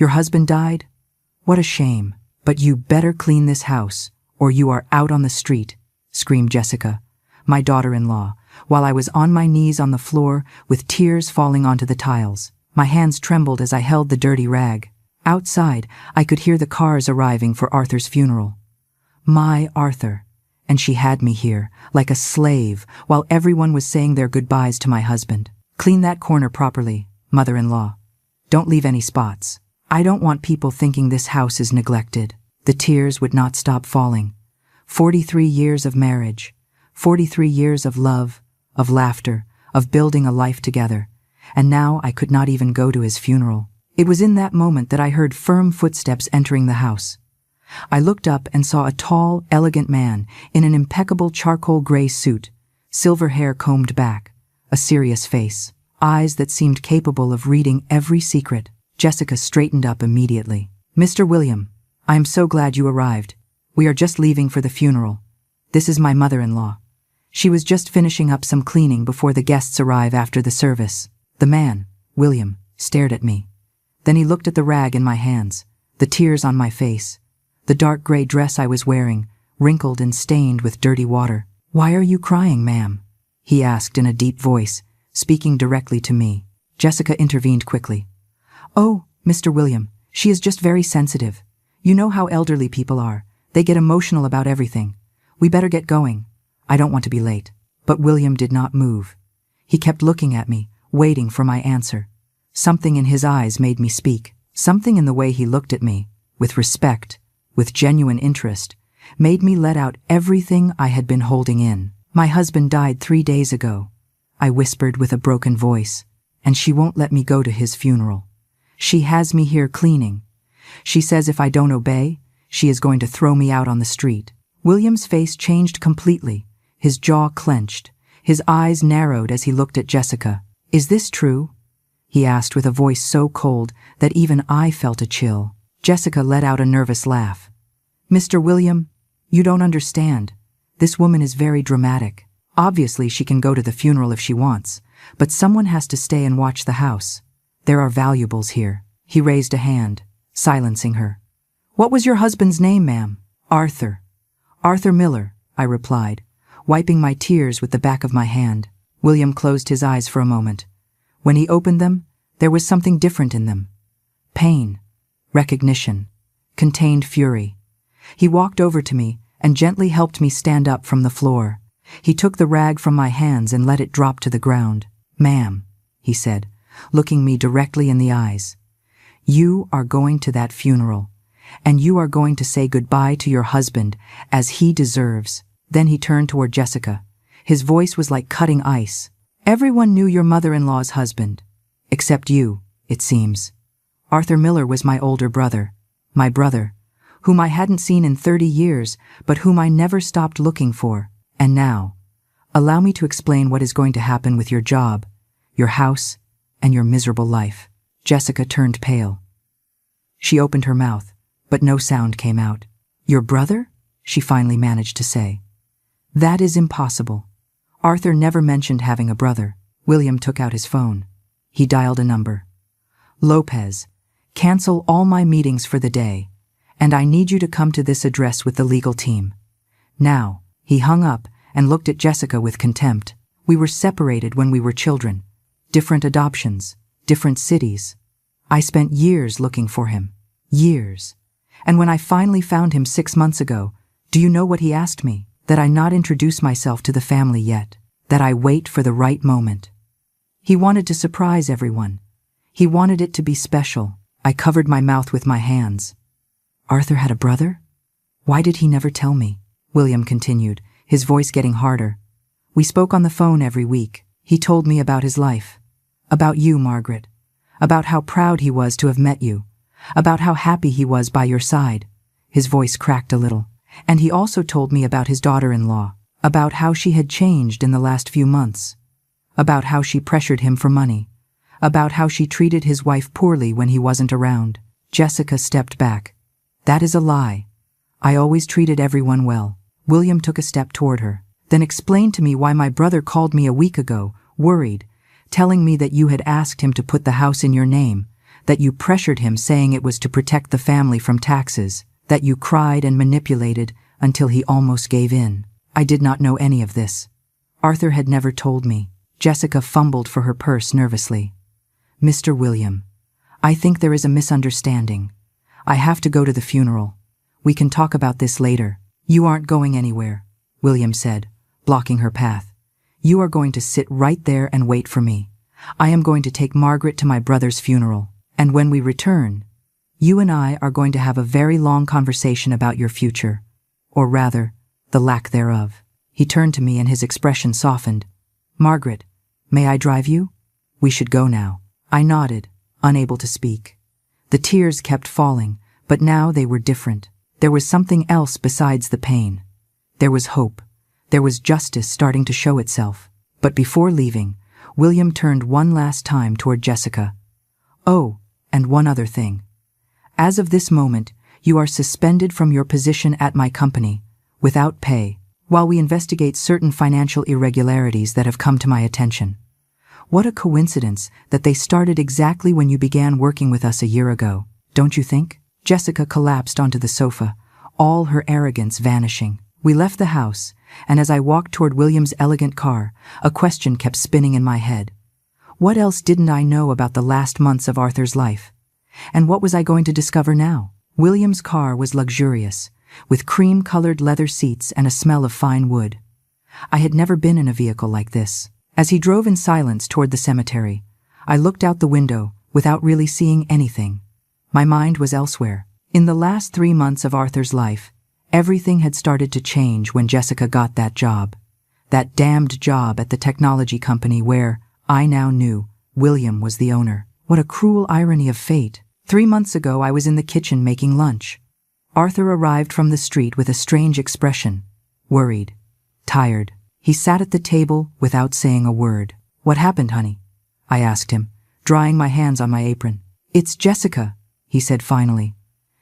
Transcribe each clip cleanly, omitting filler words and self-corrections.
Your husband died? What a shame. But you better clean this house, or you are out on the street, screamed Jessica, my daughter-in-law, while I was on my knees on the floor with tears falling onto the tiles. My hands trembled as I held the dirty rag. Outside, I could hear the cars arriving for Arthur's funeral. My Arthur. And she had me here, like a slave, while everyone was saying their goodbyes to my husband. Clean that corner properly, mother-in-law. Don't leave any spots. I don't want people thinking this house is neglected. The tears would not stop falling. 43 years of marriage, 43 years of love, of laughter, of building a life together. And now I could not even go to his funeral. It was in that moment that I heard firm footsteps entering the house. I looked up and saw a tall, elegant man in an impeccable charcoal gray suit, silver hair combed back, a serious face, eyes that seemed capable of reading every secret. Jessica straightened up immediately. Mr. William, I am so glad you arrived. We are just leaving for the funeral. This is my mother-in-law. She was just finishing up some cleaning before the guests arrive after the service. The man, William, stared at me. Then he looked at the rag in my hands, the tears on my face, the dark gray dress I was wearing, wrinkled and stained with dirty water. Why are you crying, ma'am? He asked in a deep voice, speaking directly to me. Jessica intervened quickly. Oh, Mr. William, she is just very sensitive. You know how elderly people are. They get emotional about everything. We better get going. I don't want to be late. But William did not move. He kept looking at me, waiting for my answer. Something in his eyes made me speak. Something in the way he looked at me, with respect, with genuine interest, made me let out everything I had been holding in. My husband died 3 days ago, I whispered with a broken voice, and she won't let me go to his funeral. She has me here cleaning. She says if I don't obey, she is going to throw me out on the street. William's face changed completely, his jaw clenched, his eyes narrowed as he looked at Jessica. Is this true? He asked with a voice so cold that even I felt a chill. Jessica let out a nervous laugh. Mr. William, you don't understand. This woman is very dramatic. Obviously she can go to the funeral if she wants, but someone has to stay and watch the house. There are valuables here. He raised a hand, silencing her. What was your husband's name, ma'am? Arthur. Arthur Miller, I replied, wiping my tears with the back of my hand. William closed his eyes for a moment. When he opened them, there was something different in them. Pain, recognition, contained fury. He walked over to me and gently helped me stand up from the floor. He took the rag from my hands and let it drop to the ground. Ma'am, he said, looking me directly in the eyes, you are going to that funeral, and you are going to say goodbye to your husband as he deserves. Then he turned toward Jessica. His voice was like cutting ice. Everyone knew your mother-in-law's husband, except you, it seems. Arthur Miller was my older brother, my brother, whom I hadn't seen in 30 years, but whom I never stopped looking for. And now, allow me to explain what is going to happen with your job, your house, and your miserable life. Jessica turned pale. She opened her mouth, but no sound came out. Your brother? She finally managed to say. That is impossible. Arthur never mentioned having a brother. William took out his phone. He dialed a number. Lopez, cancel all my meetings for the day, and I need you to come to this address with the legal team. Now, he hung up and looked at Jessica with contempt. We were separated when we were children. Different adoptions, different cities. I spent years looking for him. Years. And when I finally found him 6 months ago, do you know what he asked me? That I not introduce myself to the family yet. That I wait for the right moment. He wanted to surprise everyone. He wanted it to be special. I covered my mouth with my hands. Arthur had a brother? Why did he never tell me? William continued, his voice getting harder. We spoke on the phone every week. He told me about his life. About you, Margaret. About how proud he was to have met you. About how happy he was by your side. His voice cracked a little. And he also told me about his daughter-in-law. About how she had changed in the last few months. About how she pressured him for money. About how she treated his wife poorly when he wasn't around. Jessica stepped back. That is a lie. I always treated everyone well. William took a step toward her, then explained to me why my brother called me a week ago, worried, telling me that you had asked him to put the house in your name, that you pressured him saying it was to protect the family from taxes, that you cried and manipulated until he almost gave in. I did not know any of this. Arthur had never told me. Jessica fumbled for her purse nervously. Mr. William, I think there is a misunderstanding. I have to go to the funeral. We can talk about this later. You aren't going anywhere, William said, blocking her path. You are going to sit right there and wait for me. I am going to take Margaret to my brother's funeral, and when we return, you and I are going to have a very long conversation about your future, or rather, the lack thereof. He turned to me and his expression softened. Margaret, may I drive you? We should go now. I nodded, unable to speak. The tears kept falling, but now they were different. There was something else besides the pain. There was hope. There was justice starting to show itself. But before leaving, William turned one last time toward Jessica. Oh, and one other thing. As of this moment, you are suspended from your position at my company, without pay, while we investigate certain financial irregularities that have come to my attention. What a coincidence that they started exactly when you began working with us a year ago, don't you think? Jessica collapsed onto the sofa, all her arrogance vanishing. We left the house, and as I walked toward William's elegant car, a question kept spinning in my head. What else didn't I know about the last months of Arthur's life? And what was I going to discover now? William's car was luxurious, with cream-colored leather seats and a smell of fine wood. I had never been in a vehicle like this. As he drove in silence toward the cemetery, I looked out the window without really seeing anything. My mind was elsewhere. In the last 3 months of Arthur's life, everything had started to change when Jessica got that job. That damned job at the technology company where, I now knew, William was the owner. What a cruel irony of fate. 3 months ago I was in the kitchen making lunch. Arthur arrived from the street with a strange expression. Worried. Tired. He sat at the table without saying a word. What happened, honey? I asked him, drying my hands on my apron. It's Jessica, he said finally.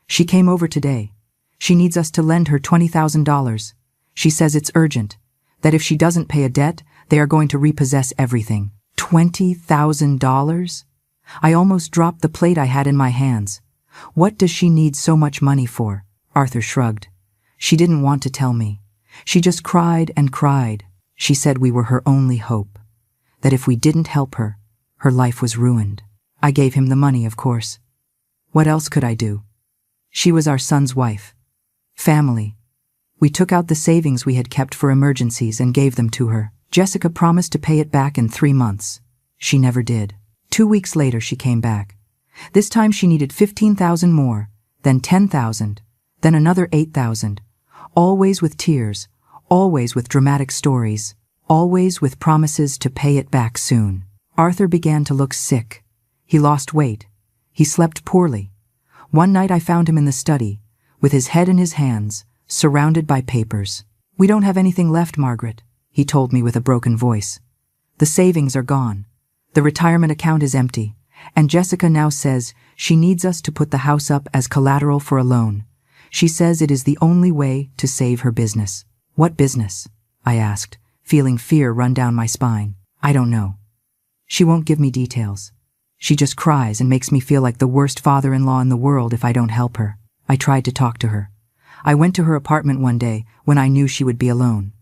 She came over today. She needs us to lend her $20,000. She says it's urgent, that if she doesn't pay a debt, they are going to repossess everything. $20,000? I almost dropped the plate I had in my hands. What does she need so much money for? Arthur shrugged. She didn't want to tell me. She just cried and cried. She said we were her only hope, that if we didn't help her, her life was ruined. I gave him the money, of course. What else could I do? She was our son's wife. Family. We took out the savings we had kept for emergencies and gave them to her. Jessica promised to pay it back in 3 months. She never did. 2 weeks later she came back. This time she needed $15,000 more, then $10,000, then another $8,000. Always with tears, always with dramatic stories, always with promises to pay it back soon. Arthur began to look sick. He lost weight. He slept poorly. One night I found him in the study, with his head in his hands, surrounded by papers. We don't have anything left, Margaret, he told me with a broken voice. The savings are gone. The retirement account is empty, and Jessica now says she needs us to put the house up as collateral for a loan. She says it is the only way to save her business. What business? I asked, feeling fear run down my spine. I don't know. She won't give me details. She just cries and makes me feel like the worst father-in-law in the world if I don't help her. I tried to talk to her. I went to her apartment one day when I knew she would be alone.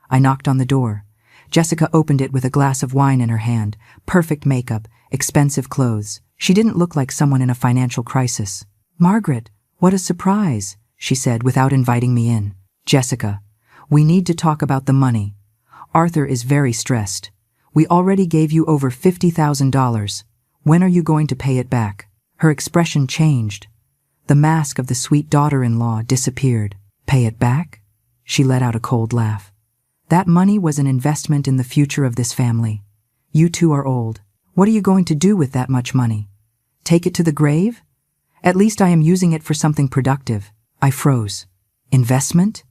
I knocked on the door. Jessica opened it with a glass of wine in her hand, perfect makeup, expensive clothes. She didn't look like someone in a financial crisis. Margaret, what a surprise, she said without inviting me in. Jessica, we need to talk about the money. Arthur is very stressed. We already gave you over $50,000. When are you going to pay it back? Her expression changed. The mask of the sweet daughter-in-law disappeared. Pay it back? She let out a cold laugh. That money was an investment in the future of this family. You two are old. What are you going to do with that much money? Take it to the grave? At least I am using it for something productive. I froze. Investment?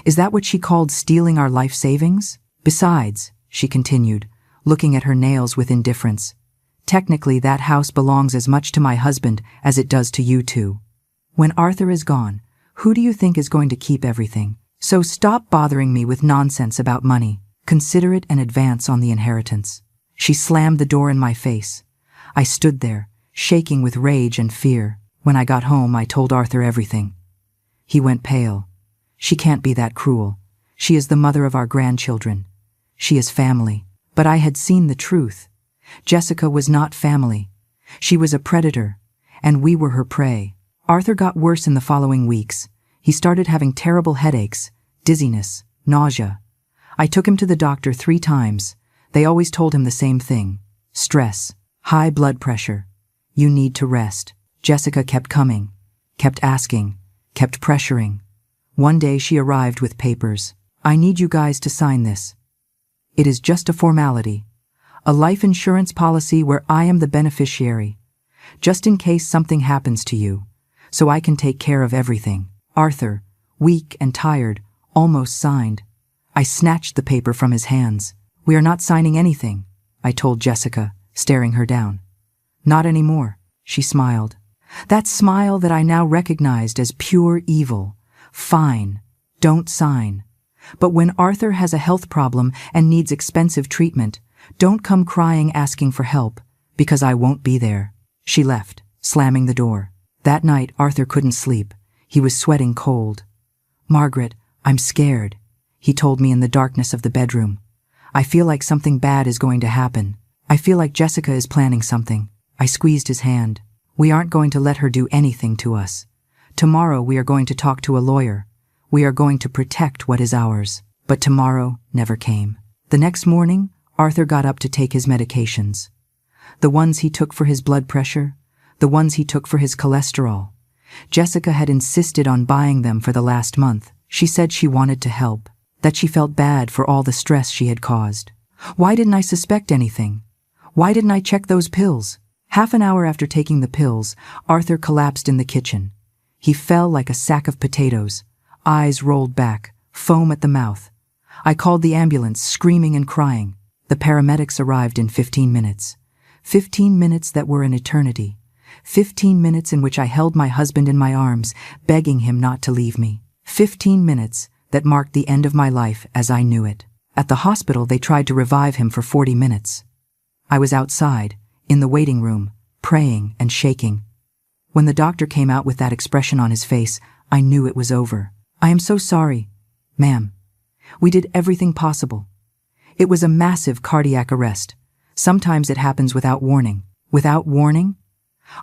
Is that what she called stealing our life savings? Besides, she continued, looking at her nails with indifference, technically that house belongs as much to my husband as it does to you two. When Arthur is gone, who do you think is going to keep everything? So stop bothering me with nonsense about money. Consider it an advance on the inheritance. She slammed the door in my face. I stood there, shaking with rage and fear. When I got home, I told Arthur everything. He went pale. She can't be that cruel. She is the mother of our grandchildren. She is family. But I had seen the truth. Jessica was not family. She was a predator, and we were her prey. Arthur got worse in the following weeks. He started having terrible headaches, dizziness, nausea. I took him to the doctor 3 times. They always told him the same thing. Stress, high blood pressure. You need to rest. Jessica kept coming, kept asking, kept pressuring. One day she arrived with papers. I need you guys to sign this. It is just a formality. A life insurance policy where I am the beneficiary. Just in case something happens to you. So I can take care of everything. Arthur, weak and tired, almost signed. I snatched the paper from his hands. We are not signing anything, I told Jessica, staring her down. Not anymore, she smiled. That smile that I now recognized as pure evil. Fine, don't sign. But when Arthur has a health problem and needs expensive treatment, don't come crying asking for help, because I won't be there. She left, slamming the door. That night, Arthur couldn't sleep. He was sweating cold. Margaret, I'm scared, he told me in the darkness of the bedroom. I feel like something bad is going to happen. I feel like Jessica is planning something. I squeezed his hand. We aren't going to let her do anything to us. Tomorrow we are going to talk to a lawyer. We are going to protect what is ours. But tomorrow never came. The next morning, Arthur got up to take his medications. The ones he took for his blood pressure, the ones he took for his cholesterol. Jessica had insisted on buying them for the last month. She said she wanted to help, that she felt bad for all the stress she had caused. Why didn't I suspect anything? Why didn't I check those pills? Half an hour after taking the pills, Arthur collapsed in the kitchen. He fell like a sack of potatoes, eyes rolled back, foam at the mouth. I called the ambulance, screaming and crying. The paramedics arrived in 15 minutes. 15 minutes that were an eternity. 15 minutes in which I held my husband in my arms, begging him not to leave me. 15 minutes that marked the end of my life as I knew it. At the hospital, they tried to revive him for 40 minutes. I was outside, in the waiting room, praying and shaking. When the doctor came out with that expression on his face, I knew it was over. I am so sorry, ma'am. We did everything possible. It was a massive cardiac arrest. Sometimes it happens without warning. Without warning?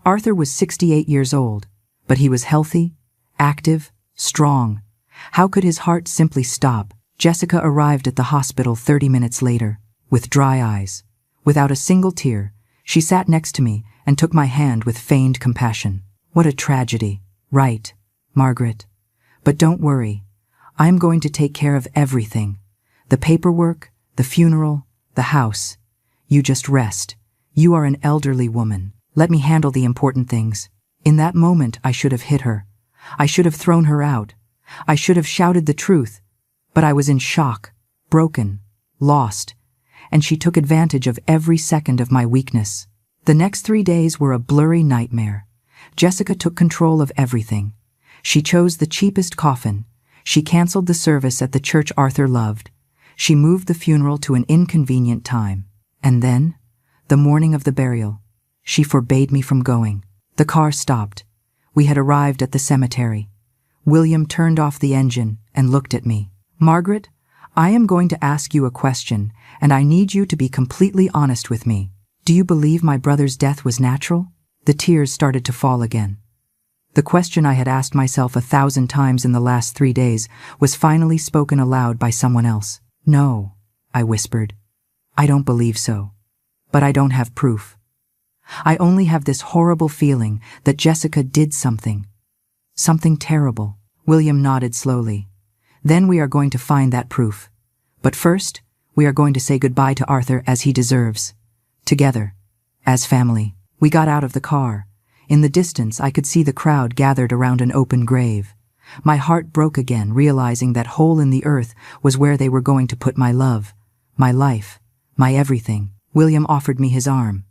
Arthur was 68 years old, but he was healthy, active, strong. How could his heart simply stop? Jessica arrived at the hospital 30 minutes later, with dry eyes. Without a single tear, she sat next to me and took my hand with feigned compassion. What a tragedy. Right, Margaret. But don't worry. I am going to take care of everything. The paperwork, the funeral, the house. You just rest. You are an elderly woman. Let me handle the important things. In that moment, I should have hit her. I should have thrown her out. I should have shouted the truth. But I was in shock, broken, lost, and she took advantage of every second of my weakness. The next 3 days were a blurry nightmare. Jessica took control of everything. She chose the cheapest coffin. She canceled the service at the church Arthur loved. She moved the funeral to an inconvenient time. And then, the morning of the burial, she forbade me from going. The car stopped. We had arrived at the cemetery. William turned off the engine and looked at me. Margaret, I am going to ask you a question, and I need you to be completely honest with me. Do you believe my brother's death was natural? The tears started to fall again. The question I had asked myself 1,000 times in the last 3 days was finally spoken aloud by someone else. No, I whispered. I don't believe so. But I don't have proof. I only have this horrible feeling that Jessica did something. Something terrible. William nodded slowly. Then we are going to find that proof. But first, we are going to say goodbye to Arthur as he deserves. Together, as family. We got out of the car. In the distance, I could see the crowd gathered around an open grave. My heart broke again, realizing that hole in the earth was where they were going to put my love, my life, my everything. William offered me his arm.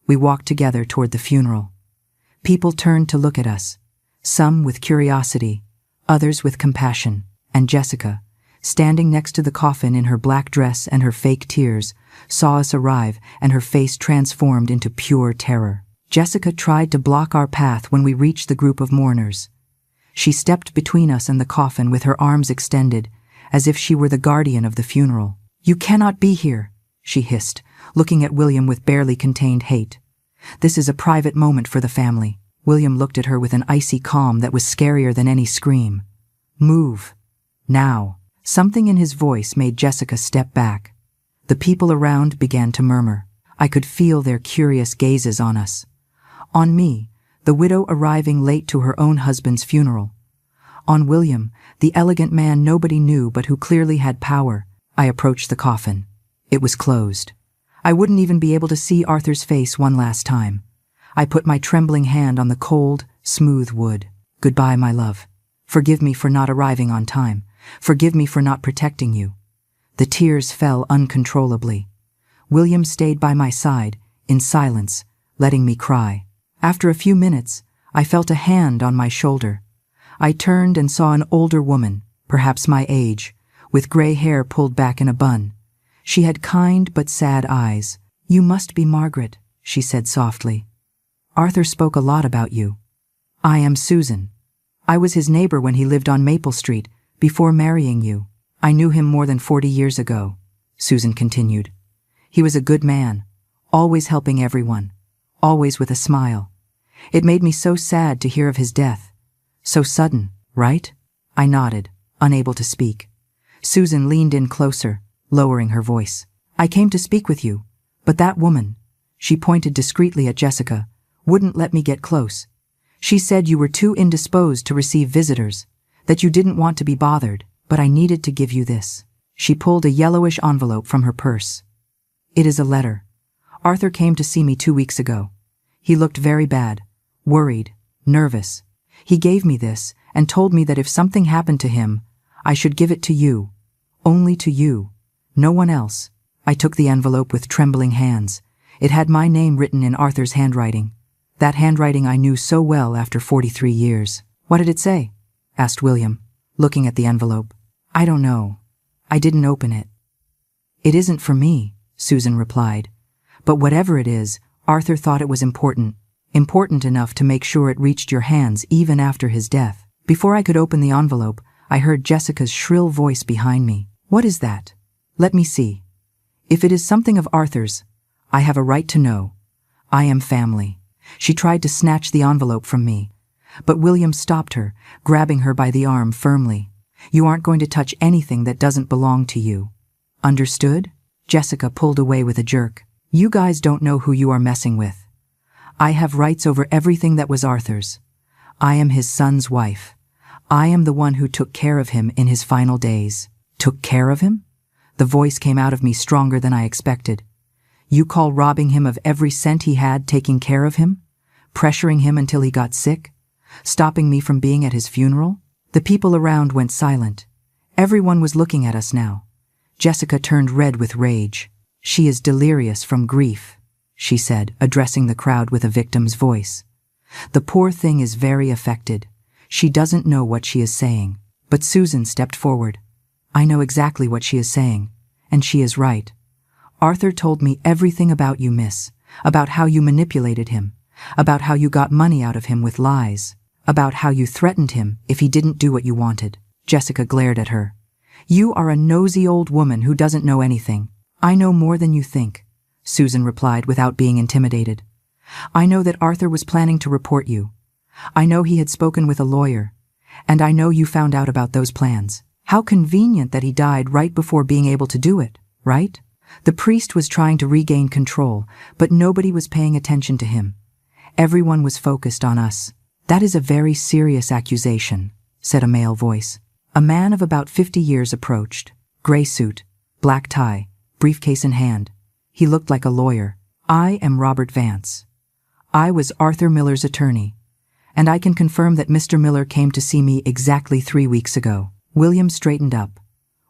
We walked together toward the funeral. People turned to look at us, some with curiosity, others with compassion, and Jessica, standing next to the coffin in her black dress and her fake tears, saw us arrive and her face transformed into pure terror. Jessica tried to block our path when we reached the group of mourners. She stepped between us and the coffin with her arms extended, as if she were the guardian of the funeral. "You cannot be here," she hissed, looking at William with barely contained hate. "This is a private moment for the family." William looked at her with an icy calm that was scarier than any scream. "Move. Now." Something in his voice made Jessica step back. The people around began to murmur. I could feel their curious gazes on us. On me, the widow arriving late to her own husband's funeral. On William, the elegant man nobody knew but who clearly had power. I approached the coffin. It was closed. I wouldn't even be able to see Arthur's face one last time. I put my trembling hand on the cold, smooth wood. "Goodbye, my love. Forgive me for not arriving on time. Forgive me for not protecting you." The tears fell uncontrollably. William stayed by my side, in silence, letting me cry. After a few minutes, I felt a hand on my shoulder. I turned and saw an older woman, perhaps my age, with gray hair pulled back in a bun. She had kind but sad eyes. "You must be Margaret," she said softly. "Arthur spoke a lot about you." "I am Susan. I was his neighbor when he lived on Maple Street, before marrying you. I knew him more than 40 years ago," Susan continued. "He was a good man, always helping everyone, always with a smile. It made me so sad to hear of his death. So sudden, right?" I nodded, unable to speak. Susan leaned in closer, lowering her voice. "I came to speak with you, but that woman," she pointed discreetly at Jessica, "wouldn't let me get close. She said you were too indisposed to receive visitors, that you didn't want to be bothered, but I needed to give you this." She pulled a yellowish envelope from her purse. "It is a letter. Arthur came to see me 2 weeks ago. He looked very bad, worried, nervous. He gave me this and told me that if something happened to him, I should give it to you. Only to you. No one else." I took the envelope with trembling hands. It had my name written in Arthur's handwriting. That handwriting I knew so well after 43 years. "What did it say?" asked William, looking at the envelope. "I don't know. I didn't open it." "It isn't for me," Susan replied. "But whatever it is, Arthur thought it was important enough to make sure it reached your hands even after his death." Before I could open the envelope, I heard Jessica's shrill voice behind me. "What is that? Let me see. If it is something of Arthur's, I have a right to know. I am family." She tried to snatch the envelope from me, but William stopped her, grabbing her by the arm firmly. "You aren't going to touch anything that doesn't belong to you. Understood?" Jessica pulled away with a jerk. "You guys don't know who you are messing with. I have rights over everything that was Arthur's. I am his son's wife. I am the one who took care of him in his final days." "Took care of him?" The voice came out of me stronger than I expected. "You call robbing him of every cent he had taking care of him? Pressuring him until he got sick? Stopping me from being at his funeral?" The people around went silent. Everyone was looking at us now. Jessica turned red with rage. "She is delirious from grief," she said, addressing the crowd with a victim's voice. "The poor thing is very affected. She doesn't know what she is saying." But Susan stepped forward. "I know exactly what she is saying, and she is right. Arthur told me everything about you, miss, about how you manipulated him, about how you got money out of him with lies, about how you threatened him if he didn't do what you wanted." Jessica glared at her. "You are a nosy old woman who doesn't know anything." "I know more than you think," Susan replied without being intimidated. "I know that Arthur was planning to report you. I know he had spoken with a lawyer, and I know you found out about those plans. How convenient that he died right before being able to do it, right? The priest was trying to regain control, but nobody was paying attention to him. Everyone was focused on us." "That is a very serious accusation," said a male voice. A man of about 50 years approached. Gray suit, black tie, briefcase in hand. He looked like a lawyer. "I am Robert Vance. I was Arthur Miller's attorney, and I can confirm that Mr. Miller came to see me exactly 3 weeks ago." William straightened up.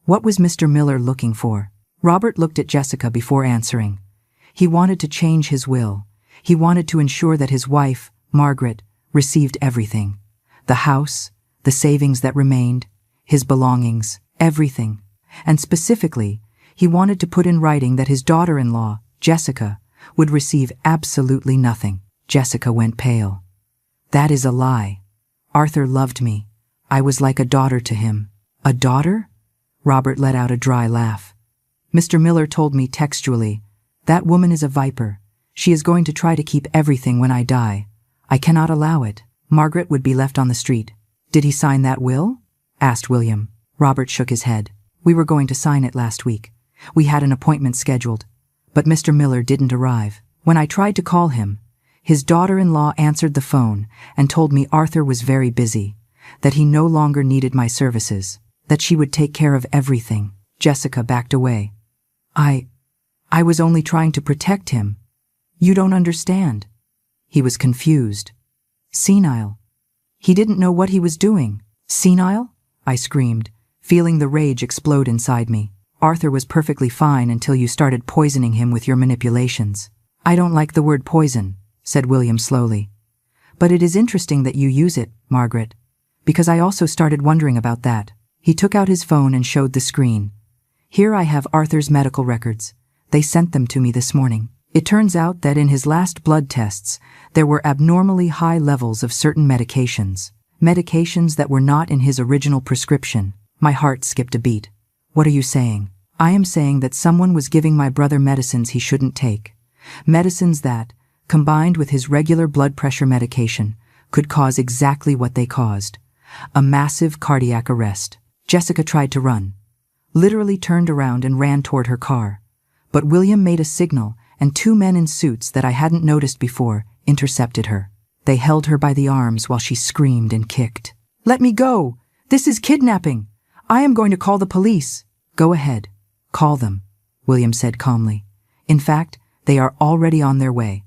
What was Mr. Miller looking for? Robert looked at Jessica before answering. He wanted to change his will. He wanted to ensure that his wife, Margaret, received everything. The house, the savings that remained, his belongings, everything. And specifically, he wanted to put in writing that his daughter-in-law, Jessica, would receive absolutely nothing. Jessica went pale. That is a lie. Arthur loved me. I was like a daughter to him. A daughter? Robert let out a dry laugh. Mr. Miller told me textually, that woman is a viper. She is going to try to keep everything when I die. I cannot allow it. Margaret would be left on the street. Did he sign that will? Asked William. Robert shook his head. We were going to sign it last week. We had an appointment scheduled. But Mr. Miller didn't arrive. When I tried to call him, his daughter-in-law answered the phone and told me Arthur was very busy, that he no longer needed my services, that she would take care of everything. Jessica backed away. I was only trying to protect him. You don't understand. He was confused. Senile. He didn't know what he was doing. Senile? I screamed, feeling the rage explode inside me. Arthur was perfectly fine until you started poisoning him with your manipulations. I don't like the word poison, said William slowly. But it is interesting that you use it, Margaret, because I also started wondering about that. He took out his phone and showed the screen. Here I have Arthur's medical records. They sent them to me this morning. It turns out that in his last blood tests, there were abnormally high levels of certain medications. Medications that were not in his original prescription. My heart skipped a beat. What are you saying? I am saying that someone was giving my brother medicines he shouldn't take. Medicines that, combined with his regular blood pressure medication, could cause exactly what they caused. A massive cardiac arrest. Jessica tried to run. Literally turned around and ran toward her car. But William made a signal, and two men in suits that I hadn't noticed before intercepted her. They held her by the arms while she screamed and kicked. Let me go! This is kidnapping! I am going to call the police. Go ahead. Call them, William said calmly. In fact, they are already on their way.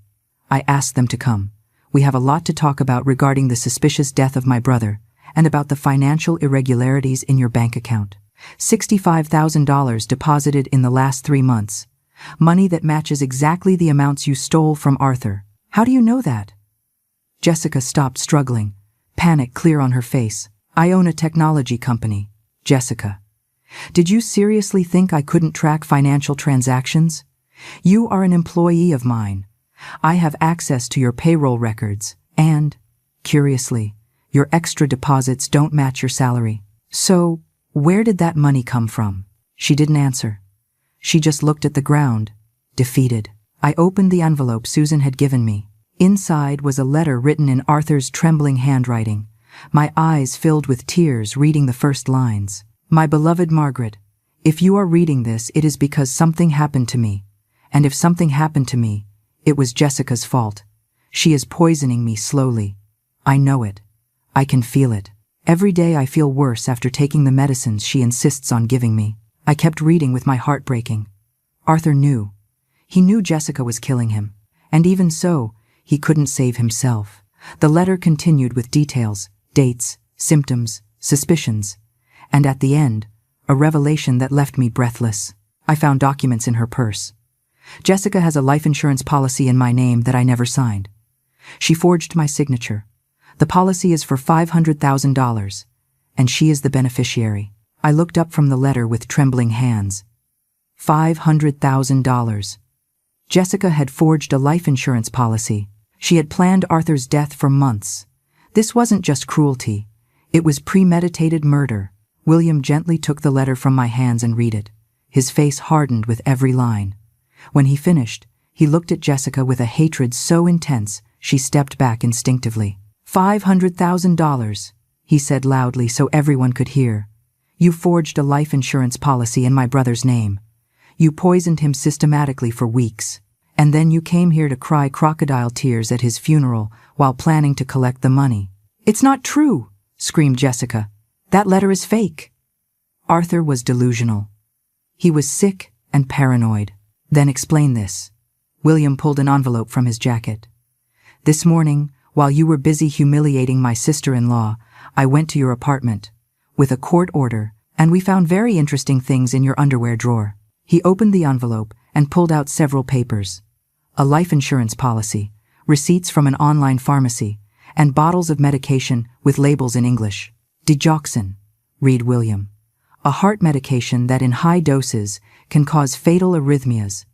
I asked them to come. We have a lot to talk about regarding the suspicious death of my brother and about the financial irregularities in your bank account. $65,000 deposited in the last 3 months. Money that matches exactly the amounts you stole from Arthur. How do you know that? Jessica stopped struggling, panic clear on her face. I own a technology company. Jessica. Did you seriously think I couldn't track financial transactions? You are an employee of mine. I have access to your payroll records, and, curiously, your extra deposits don't match your salary. So, where did that money come from? She didn't answer. She just looked at the ground, defeated. I opened the envelope Susan had given me. Inside was a letter written in Arthur's trembling handwriting. My eyes filled with tears reading the first lines. My beloved Margaret, if you are reading this, it is because something happened to me. And if something happened to me, it was Jessica's fault. She is poisoning me slowly. I know it. I can feel it. Every day I feel worse after taking the medicines she insists on giving me. I kept reading with my heart breaking. Arthur knew. He knew Jessica was killing him. And even so, he couldn't save himself. The letter continued with details, dates, symptoms, suspicions. And at the end, a revelation that left me breathless. I found documents in her purse. Jessica has a life insurance policy in my name that I never signed. She forged my signature. The policy is for $500,000, and she is the beneficiary. I looked up from the letter with trembling hands. $500,000. Jessica had forged a life insurance policy. She had planned Arthur's death for months. This wasn't just cruelty. It was premeditated murder. William gently took the letter from my hands and read it. His face hardened with every line. When he finished, he looked at Jessica with a hatred so intense she stepped back instinctively. $500,000, he said loudly so everyone could hear. You forged a life insurance policy in my brother's name. You poisoned him systematically for weeks. And then you came here to cry crocodile tears at his funeral while planning to collect the money. It's not true, screamed Jessica. That letter is fake. Arthur was delusional. He was sick and paranoid. Then explain this. William pulled an envelope from his jacket. This morning, while you were busy humiliating my sister-in-law, I went to your apartment with a court order, and we found very interesting things in your underwear drawer. He opened the envelope and pulled out several papers. A life insurance policy, receipts from an online pharmacy, and bottles of medication with labels in English. Digoxin, read William. A heart medication that in high doses can cause fatal arrhythmias.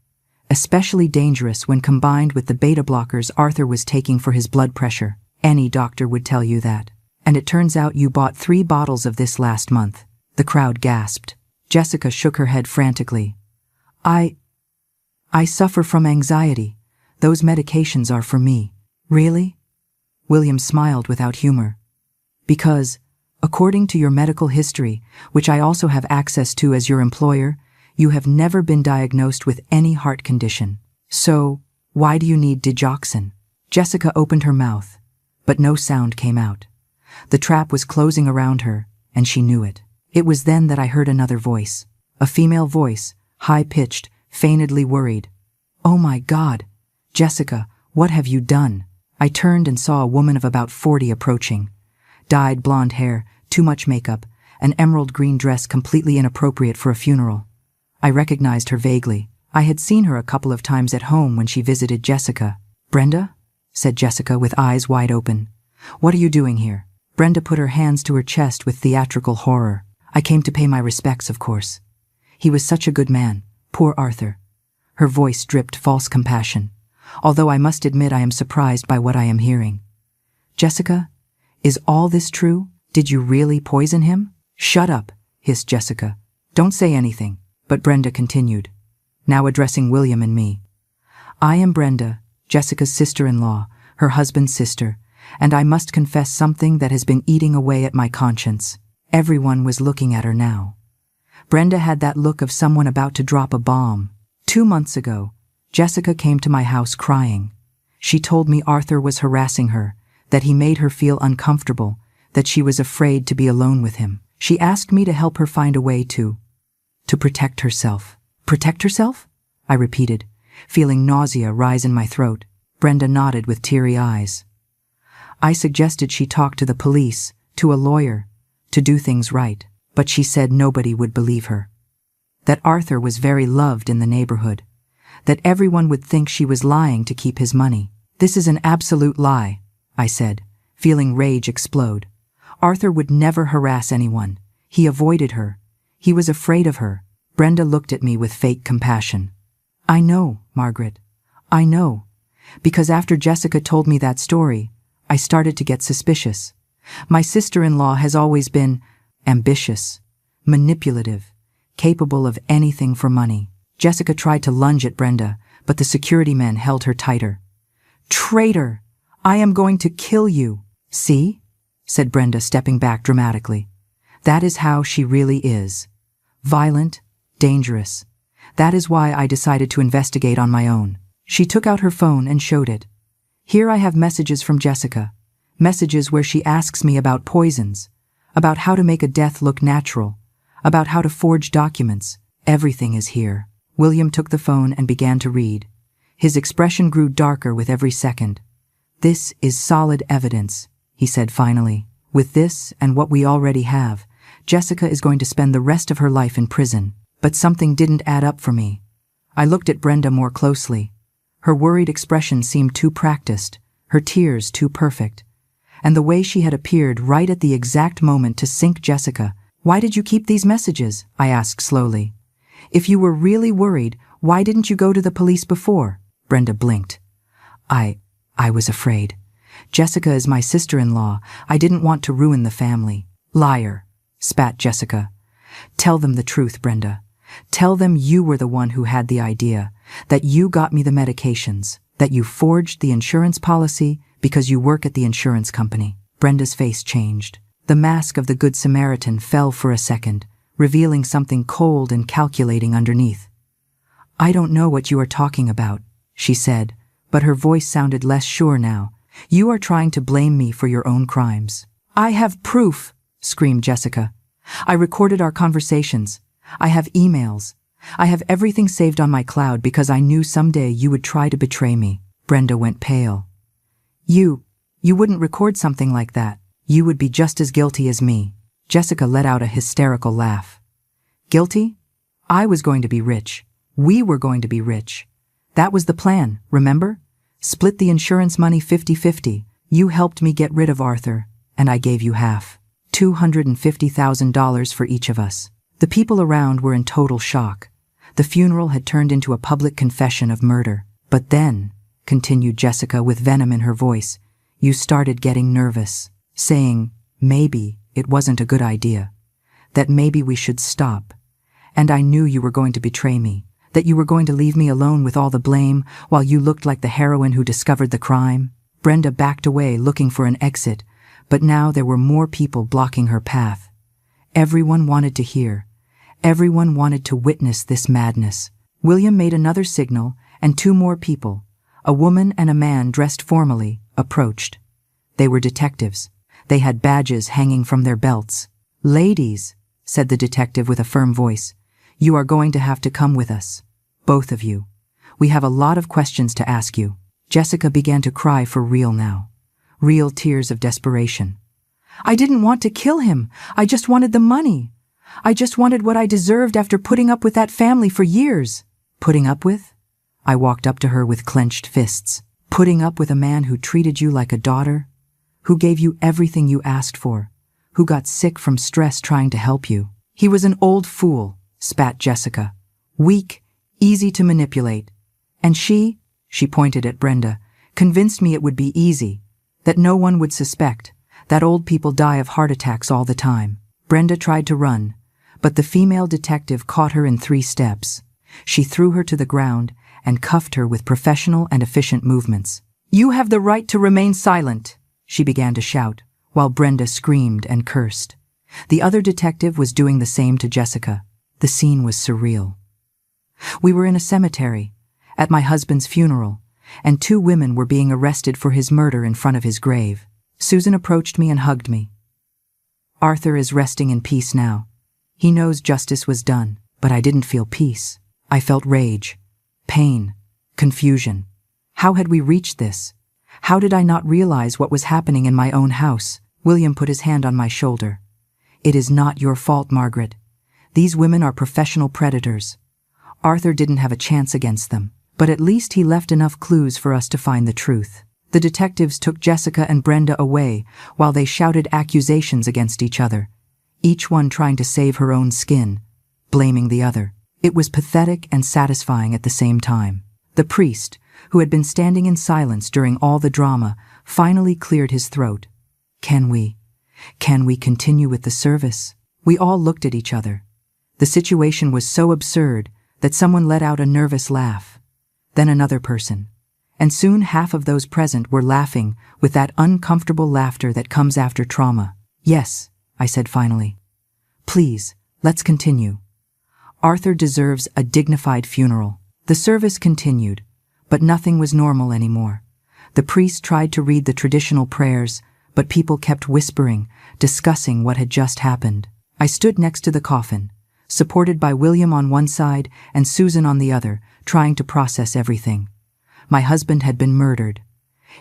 especially dangerous when combined with the beta blockers Arthur was taking for his blood pressure. Any doctor would tell you that. And it turns out you bought 3 bottles of this last month. The crowd gasped. Jessica shook her head frantically. I suffer from anxiety. Those medications are for me. Really? William smiled without humor. Because, according to your medical history, which I also have access to as your employer, you have never been diagnosed with any heart condition. So, why do you need digoxin? Jessica opened her mouth, but no sound came out. The trap was closing around her, and she knew it. It was then that I heard another voice. A female voice, high-pitched, feignedly worried. Oh my God! Jessica, what have you done? I turned and saw a woman of about 40 approaching. Dyed blonde hair, too much makeup, an emerald green dress completely inappropriate for a funeral. I recognized her vaguely. I had seen her a couple of times at home when she visited Jessica. Brenda? Said Jessica with eyes wide open. What are you doing here? Brenda put her hands to her chest with theatrical horror. I came to pay my respects, of course. He was such a good man. Poor Arthur. Her voice dripped false compassion. Although I must admit I am surprised by what I am hearing. Jessica, is all this true? Did you really poison him? Shut up, hissed Jessica. Don't say anything. But Brenda continued, now addressing William and me. I am Brenda, Jessica's sister-in-law, her husband's sister, and I must confess something that has been eating away at my conscience. Everyone was looking at her now. Brenda had that look of someone about to drop a bomb. 2 months ago, Jessica came to my house crying. She told me Arthur was harassing her, that he made her feel uncomfortable, that she was afraid to be alone with him. She asked me to help her find a way to protect herself. Protect herself? I repeated, feeling nausea rise in my throat. Brenda nodded with teary eyes. I suggested she talk to the police, to a lawyer, to do things right, but she said nobody would believe her. That Arthur was very loved in the neighborhood, that everyone would think she was lying to keep his money. This is an absolute lie, I said, feeling rage explode. Arthur would never harass anyone. He avoided her. He was afraid of her. Brenda looked at me with fake compassion. I know, Margaret. I know. Because after Jessica told me that story, I started to get suspicious. My sister-in-law has always been ambitious, manipulative, capable of anything for money. Jessica tried to lunge at Brenda, but the security men held her tighter. Traitor! I am going to kill you. See? Said Brenda, stepping back dramatically. That is how she really is. Violent, dangerous. That is why I decided to investigate on my own. She took out her phone and showed it. Here I have messages from Jessica. Messages where she asks me about poisons, about how to make a death look natural, about how to forge documents. Everything is here. William took the phone and began to read. His expression grew darker with every second. This is solid evidence, he said finally. With this and what we already have, Jessica is going to spend the rest of her life in prison. But something didn't add up for me. I looked at Brenda more closely. Her worried expression seemed too practiced, her tears too perfect. And the way she had appeared right at the exact moment to sink Jessica. Why did you keep these messages? I asked slowly. If you were really worried, why didn't you go to the police before? Brenda blinked. I was afraid. Jessica is my sister-in-law. I didn't want to ruin the family. Liar, spat Jessica. Tell them the truth, Brenda. Tell them you were the one who had the idea, that you got me the medications, that you forged the insurance policy because you work at the insurance company. Brenda's face changed. The mask of the Good Samaritan fell for a second, revealing something cold and calculating underneath. I don't know what you are talking about, she said, but her voice sounded less sure now. You are trying to blame me for your own crimes. I have proof, screamed Jessica. I recorded our conversations. I have emails. I have everything saved on my cloud because I knew someday you would try to betray me. Brenda went pale. You wouldn't record something like that. You would be just as guilty as me. Jessica let out a hysterical laugh. Guilty? I was going to be rich. We were going to be rich. That was the plan, remember? Split the insurance money 50-50. You helped me get rid of Arthur, and I gave you half. $250,000 for each of us. The people around were in total shock. The funeral had turned into a public confession of murder. But then, continued Jessica with venom in her voice, you started getting nervous, saying, maybe it wasn't a good idea, that maybe we should stop. And I knew you were going to betray me, that you were going to leave me alone with all the blame while you looked like the heroine who discovered the crime. Brenda backed away looking for an exit, but now there were more people blocking her path. Everyone wanted to hear. Everyone wanted to witness this madness. William made another signal, and two more people, a woman and a man dressed formally, approached. They were detectives. They had badges hanging from their belts. Ladies, said the detective with a firm voice, you are going to have to come with us. Both of you. We have a lot of questions to ask you. Jessica began to cry for real now. Real tears of desperation. I didn't want to kill him. I just wanted the money. I just wanted what I deserved after putting up with that family for years. Putting up with? I walked up to her with clenched fists. Putting up with a man who treated you like a daughter? Who gave you everything you asked for? Who got sick from stress trying to help you? He was an old fool, spat Jessica. Weak, easy to manipulate. And she pointed at Brenda, convinced me it would be easy, that no one would suspect, that old people die of heart attacks all the time. Brenda tried to run, but the female detective caught her in 3 steps. She threw her to the ground and cuffed her with professional and efficient movements. You have the right to remain silent, she began to shout, while Brenda screamed and cursed. The other detective was doing the same to Jessica. The scene was surreal. We were in a cemetery, at my husband's funeral, and 2 women were being arrested for his murder in front of his grave. Susan approached me and hugged me. Arthur is resting in peace now. He knows justice was done, but I didn't feel peace. I felt rage, pain, confusion. How had we reached this? How did I not realize what was happening in my own house? William put his hand on my shoulder. It is not your fault, Margaret. These women are professional predators. Arthur didn't have a chance against them, but at least he left enough clues for us to find the truth. The detectives took Jessica and Brenda away while they shouted accusations against each other, each one trying to save her own skin, blaming the other. It was pathetic and satisfying at the same time. The priest, who had been standing in silence during all the drama, finally cleared his throat. Can we continue with the service? We all looked at each other. The situation was so absurd that someone let out a nervous laugh. Then another person. And soon half of those present were laughing with that uncomfortable laughter that comes after trauma. Yes, I said finally. Please, let's continue. Arthur deserves a dignified funeral. The service continued, but nothing was normal anymore. The priest tried to read the traditional prayers, but people kept whispering, discussing what had just happened. I stood next to the coffin, supported by William on one side and Susan on the other, trying to process everything. My husband had been murdered.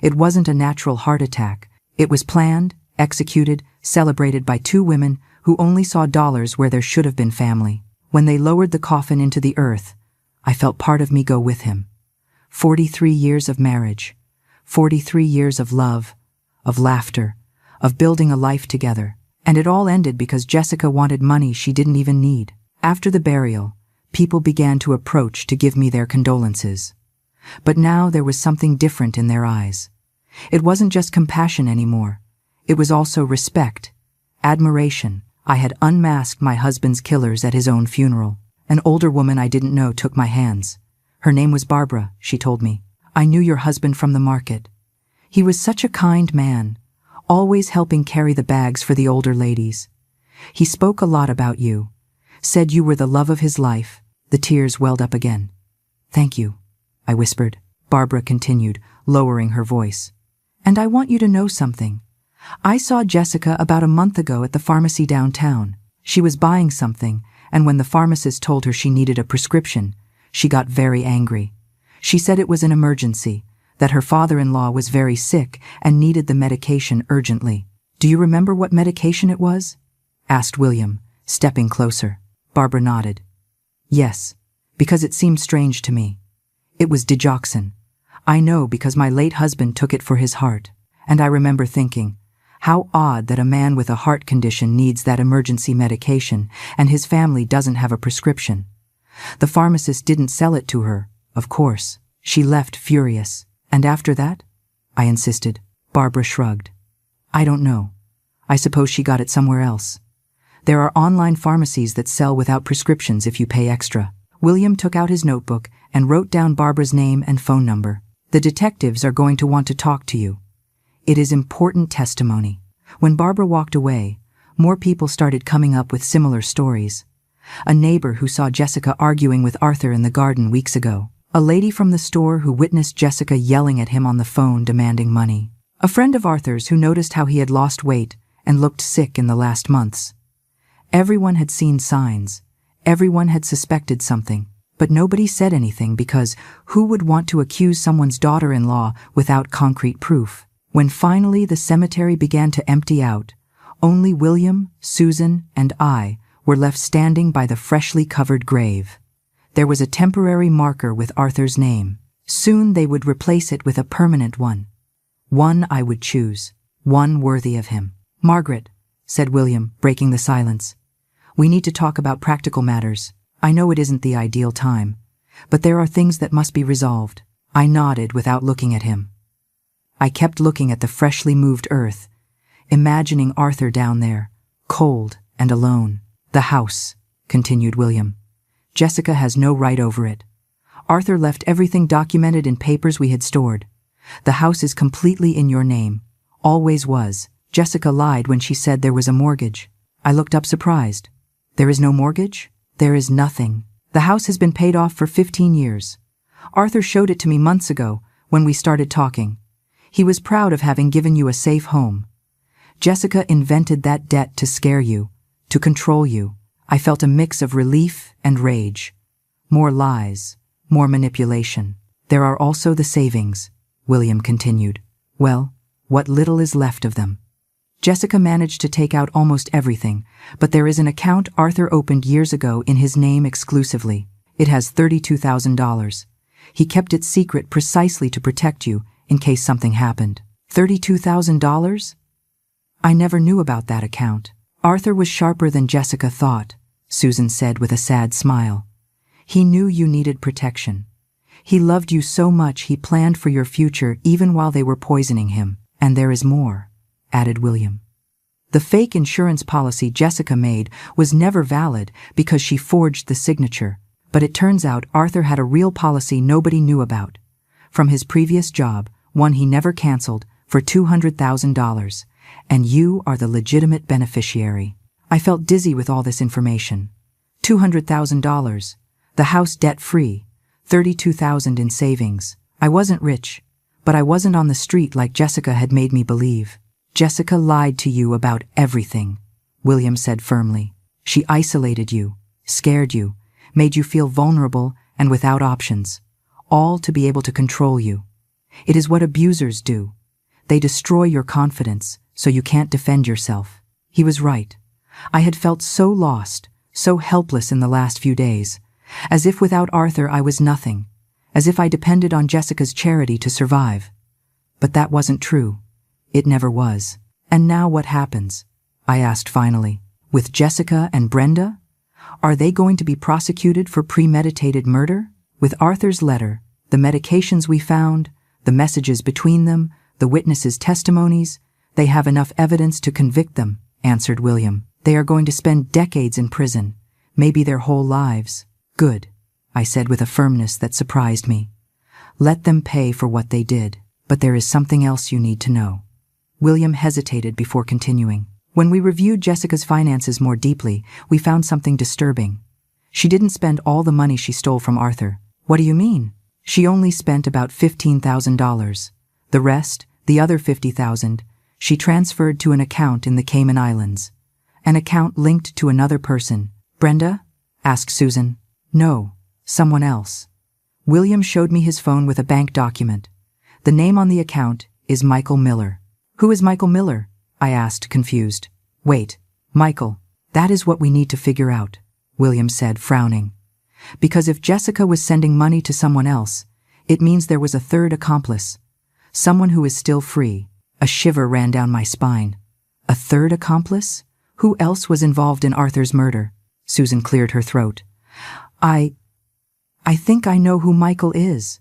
It wasn't a natural heart attack. It was planned, executed, celebrated by 2 women who only saw dollars where there should have been family. When they lowered the coffin into the earth, I felt part of me go with him. 43 years of marriage, 43 years of love, of laughter, of building a life together. And it all ended because Jessica wanted money she didn't even need. After the burial, people began to approach to give me their condolences. But now there was something different in their eyes. It wasn't just compassion anymore. It was also respect, admiration. I had unmasked my husband's killers at his own funeral. An older woman I didn't know took my hands. Her name was Barbara, she told me. I knew your husband from the market. He was such a kind man, always helping carry the bags for the older ladies. He spoke a lot about you, said you were the love of his life. The tears welled up again. Thank you, I whispered. Barbara continued, lowering her voice. And I want you to know something. I saw Jessica about a month ago at the pharmacy downtown. She was buying something, and when the pharmacist told her she needed a prescription, she got very angry. She said it was an emergency, that her father-in-law was very sick and needed the medication urgently. Do you remember what medication it was? Asked William, stepping closer. Barbara nodded. Yes, because it seemed strange to me. It was digoxin. I know because my late husband took it for his heart, and I remember thinking, how odd that a man with a heart condition needs that emergency medication and his family doesn't have a prescription. The pharmacist didn't sell it to her, of course. She left furious. And after that? I insisted. Barbara shrugged. I don't know. I suppose she got it somewhere else. There are online pharmacies that sell without prescriptions if you pay extra. William took out his notebook and wrote down Barbara's name and phone number. The detectives are going to want to talk to you. It is important testimony. When Barbara walked away, more people started coming up with similar stories. A neighbor who saw Jessica arguing with Arthur in the garden weeks ago. A lady from the store who witnessed Jessica yelling at him on the phone demanding money. A friend of Arthur's who noticed how he had lost weight and looked sick in the last months. Everyone had seen signs. Everyone had suspected something. But nobody said anything because who would want to accuse someone's daughter-in-law without concrete proof? When finally the cemetery began to empty out, only William, Susan, and I were left standing by the freshly covered grave. There was a temporary marker with Arthur's name. Soon they would replace it with a permanent one. One I would choose. One worthy of him. Margaret, said William, breaking the silence. We need to talk about practical matters. I know it isn't the ideal time, but there are things that must be resolved. I nodded without looking at him. I kept looking at the freshly moved earth, imagining Arthur down there, cold and alone. The house, continued William. Jessica has no right over it. Arthur left everything documented in papers we had stored. The house is completely in your name. Always was. Jessica lied when she said there was a mortgage. I looked up surprised. There is no mortgage? There is nothing. The house has been paid off for 15 years. Arthur showed it to me months ago when we started talking. He was proud of having given you a safe home. Jessica invented that debt to scare you, to control you. I felt a mix of relief and rage. More lies, more manipulation. There are also the savings, William continued. Well, what little is left of them. Jessica managed to take out almost everything, but there is an account Arthur opened years ago in his name exclusively. It has $32,000. He kept it secret precisely to protect you in case something happened. $32,000? I never knew about that account. Arthur was sharper than Jessica thought, Susan said with a sad smile. He knew you needed protection. He loved you so much he planned for your future even while they were poisoning him. And there is more, added William. The fake insurance policy Jessica made was never valid because she forged the signature, but it turns out Arthur had a real policy nobody knew about. From his previous job, one he never canceled, for $200,000, and you are the legitimate beneficiary. I felt dizzy with all this information. $200,000, the house debt-free, $32,000 in savings. I wasn't rich, but I wasn't on the street like Jessica had made me believe. Jessica lied to you about everything, William said firmly. She isolated you, scared you, made you feel vulnerable and without options, all to be able to control you. It is what abusers do. They destroy your confidence so you can't defend yourself. He was right. I had felt so lost, so helpless in the last few days, as if without Arthur I was nothing, as if I depended on Jessica's charity to survive. But that wasn't true. It never was. And now what happens? I asked finally. With Jessica and Brenda? Are they going to be prosecuted for premeditated murder? With Arthur's letter, the medications we found, the messages between them, the witnesses' testimonies, they have enough evidence to convict them, answered William. They are going to spend decades in prison, maybe their whole lives. Good, I said with a firmness that surprised me. Let them pay for what they did, but there is something else you need to know. William hesitated before continuing. When we reviewed Jessica's finances more deeply, we found something disturbing. She didn't spend all the money she stole from Arthur. What do you mean? She only spent about $15,000. The rest, the other $50,000, she transferred to an account in the Cayman Islands. An account linked to another person. Brenda? Asked Susan. No, someone else. William showed me his phone with a bank document. The name on the account is Michael Miller. Who is Michael Miller? I asked, confused. Wait, Michael, that is what we need to figure out, William said, frowning. Because if Jessica was sending money to someone else, it means there was a third accomplice. Someone who is still free. A shiver ran down my spine. A third accomplice? Who else was involved in Arthur's murder? Susan cleared her throat. I think I know who Michael is.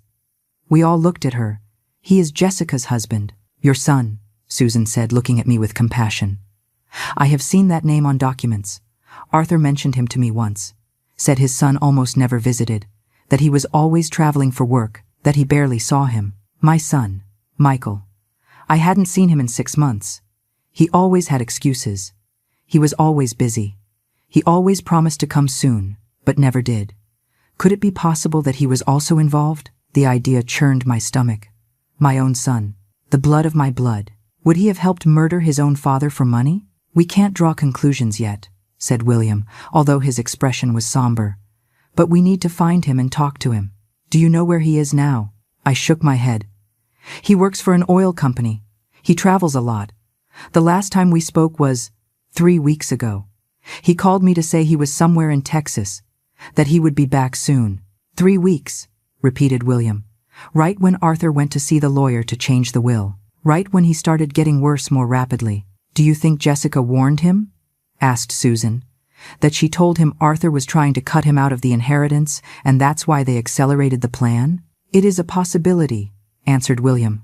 We all looked at her. He is Jessica's husband. Your son, Susan said, looking at me with compassion. I have seen that name on documents. Arthur mentioned him to me once. Said his son almost never visited, that he was always traveling for work, that he barely saw him. My son, Michael. I hadn't seen him in 6 months. He always had excuses. He was always busy. He always promised to come soon, but never did. Could it be possible that he was also involved? The idea churned my stomach. My own son, the blood of my blood. Would he have helped murder his own father for money? We can't draw conclusions yet, said William, although his expression was somber. But we need to find him and talk to him. Do you know where he is now? I shook my head. He works for an oil company. He travels a lot. The last time we spoke was 3 weeks ago. He called me to say he was somewhere in Texas, that he would be back soon. 3 weeks, repeated William. Right when Arthur went to see the lawyer to change the will. Right when he started getting worse more rapidly. Do you think Jessica warned him? Asked Susan. That she told him Arthur was trying to cut him out of the inheritance, and that's why they accelerated the plan? It is a possibility, answered William.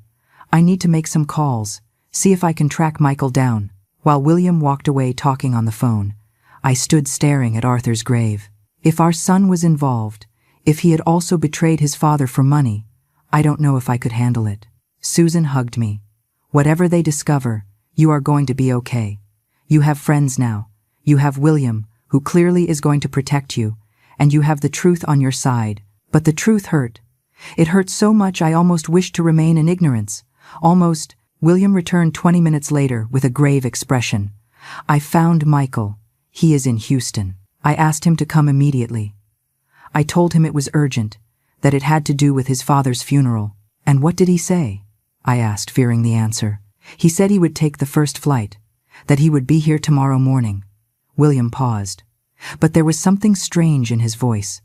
I need to make some calls, see if I can track Michael down. While William walked away talking on the phone, I stood staring at Arthur's grave. If our son was involved, if he had also betrayed his father for money, I don't know if I could handle it. Susan hugged me. Whatever they discover, you are going to be okay. You have friends now. You have William, who clearly is going to protect you, and you have the truth on your side. But the truth hurt. It hurt so much I almost wished to remain in ignorance. Almost. William returned 20 minutes later with a grave expression. I found Michael. He is in Houston. I asked him to come immediately. I told him it was urgent, that it had to do with his father's funeral. And what did he say? I asked, fearing the answer. He said he would take the first flight, that he would be here tomorrow morning. William paused. But there was something strange in his voice.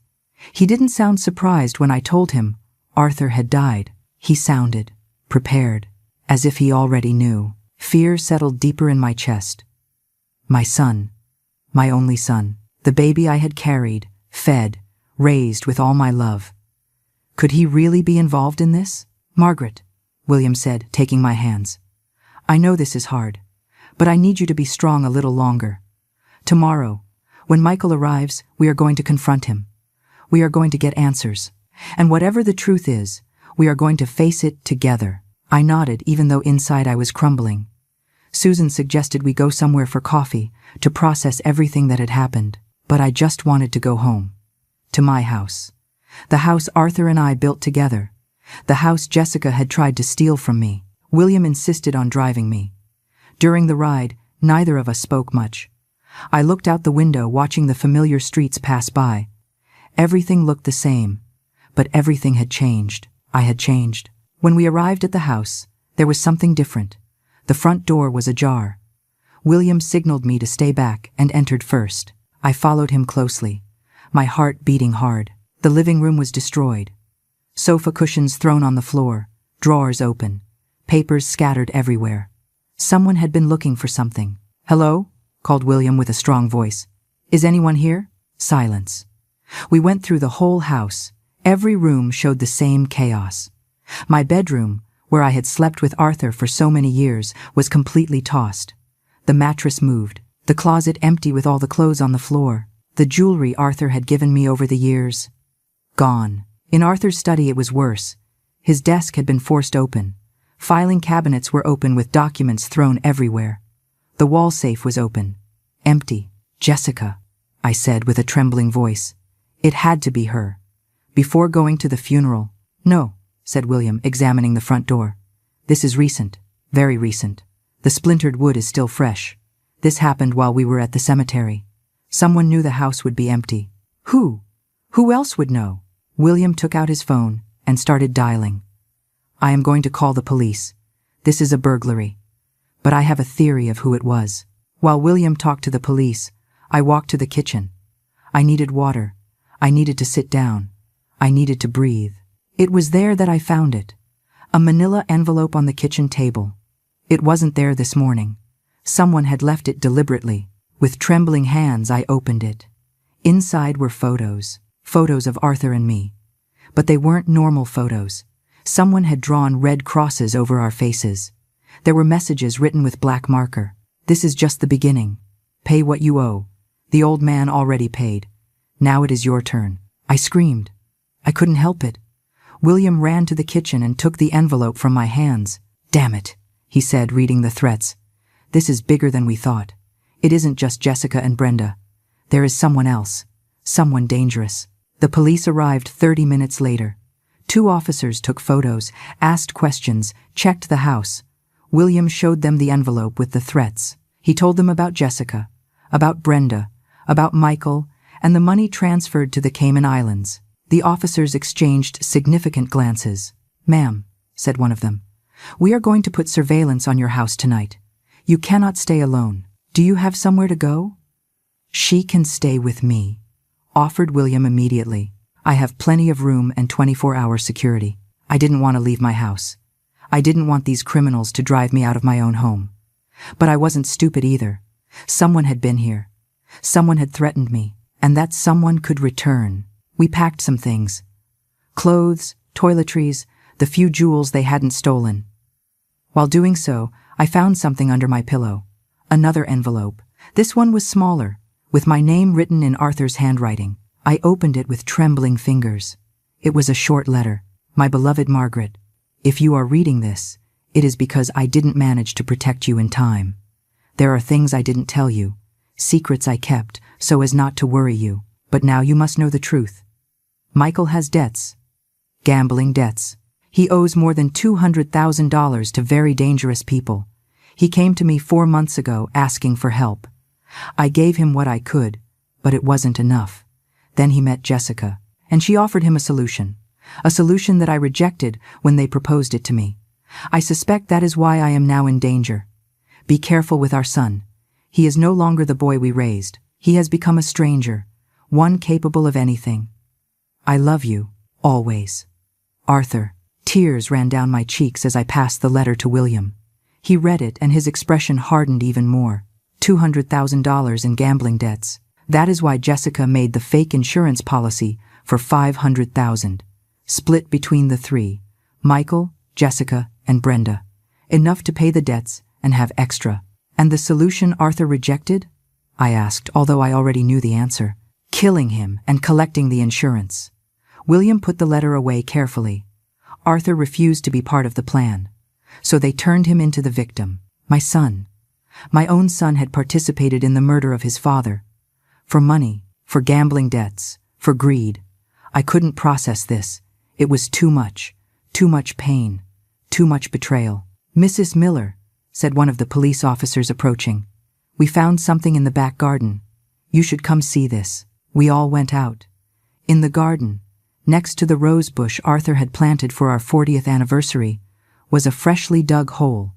He didn't sound surprised when I told him Arthur had died. He sounded prepared, as if he already knew. Fear settled deeper in my chest. My son, my only son, the baby I had carried, fed, raised with all my love. Could he really be involved in this? Margaret, William said, taking my hands. I know this is hard, but I need you to be strong a little longer. Tomorrow, when Michael arrives, we are going to confront him. We are going to get answers. And whatever the truth is, we are going to face it together. I nodded, even though inside I was crumbling. Susan suggested we go somewhere for coffee, to process everything that had happened. But I just wanted to go home. To my house. The house Arthur and I built together. The house Jessica had tried to steal from me. William insisted on driving me. During the ride, neither of us spoke much. I looked out the window, watching the familiar streets pass by. Everything looked the same, but everything had changed. I had changed. When we arrived at the house, there was something different. The front door was ajar. William signaled me to stay back and entered first. I followed him closely, my heart beating hard. The living room was destroyed. Sofa cushions thrown on the floor, drawers open, papers scattered everywhere. Someone had been looking for something. Hello? Called William with a strong voice. Is anyone here? Silence. We went through the whole house. Every room showed the same chaos. My bedroom, where I had slept with Arthur for so many years, was completely tossed. The mattress moved, the closet empty with all the clothes on the floor. The jewelry Arthur had given me over the years, gone. In Arthur's study it was worse. His desk had been forced open. Filing cabinets were open with documents thrown everywhere. The wall safe was open. Empty. Jessica, I said with a trembling voice. It had to be her. Before going to the funeral. No, said William, examining the front door. This is recent. Very recent. The splintered wood is still fresh. This happened while we were at the cemetery. Someone knew the house would be empty. Who? Who else would know? William took out his phone and started dialing. I am going to call the police. This is a burglary. But I have a theory of who it was. While William talked to the police, I walked to the kitchen. I needed water. I needed to sit down. I needed to breathe. It was there that I found it. A manila envelope on the kitchen table. It wasn't there this morning. Someone had left it deliberately. With trembling hands, I opened it. Inside were photos. Photos of Arthur and me. But they weren't normal photos. Someone had drawn red crosses over our faces. There were messages written with black marker. "This is just the beginning. Pay what you owe. The old man already paid. Now it is your turn." I screamed. I couldn't help it. William ran to the kitchen and took the envelope from my hands. "Damn it," he said, reading the threats. "This is bigger than we thought. It isn't just Jessica and Brenda. There is someone else. Someone dangerous." The police arrived 30 minutes later. 2 officers took photos, asked questions, checked the house. William showed them the envelope with the threats. He told them about Jessica, about Brenda, about Michael, and the money transferred to the Cayman Islands. The officers exchanged significant glances. "Ma'am," said one of them, "we are going to put surveillance on your house tonight. You cannot stay alone. Do you have somewhere to go?" "She can stay with me," offered William immediately. "I have plenty of room and 24-hour security. I didn't want to leave my house. I didn't want these criminals to drive me out of my own home. But I wasn't stupid either. Someone had been here. Someone had threatened me, and that someone could return. We packed some things. Clothes, toiletries, the few jewels they hadn't stolen. While doing so, I found something under my pillow. Another envelope. This one was smaller, with my name written in Arthur's handwriting. I opened it with trembling fingers. It was a short letter. "My beloved Margaret, if you are reading this, it is because I didn't manage to protect you in time. There are things I didn't tell you, secrets I kept so as not to worry you, but now you must know the truth. Michael has debts. Gambling debts. He owes more than $200,000 to very dangerous people. He came to me 4 months ago asking for help. I gave him what I could, but it wasn't enough. Then he met Jessica, and she offered him a solution that I rejected when they proposed it to me. I suspect that is why I am now in danger. Be careful with our son. He is no longer the boy we raised. He has become a stranger, one capable of anything. I love you, always. Arthur." Tears ran down my cheeks as I passed the letter to William. He read it and his expression hardened even more. $200,000 in gambling debts. That is why Jessica made the fake insurance policy for $500,000, split between the 3, Michael, Jessica, and Brenda. Enough to pay the debts and have extra. "And the solution Arthur rejected?" I asked, although I already knew the answer. "Killing him and collecting the insurance." William put the letter away carefully. Arthur refused to be part of the plan, so they turned him into the victim. My son. My own son had participated in the murder of his father. For money, for gambling debts, for greed. I couldn't process this. It was too much pain, too much betrayal. "Mrs. Miller," said one of the police officers approaching, "we found something in the back garden. You should come see this." We all went out. In the garden, next to the rose bush Arthur had planted for our 40th anniversary, was a freshly dug hole.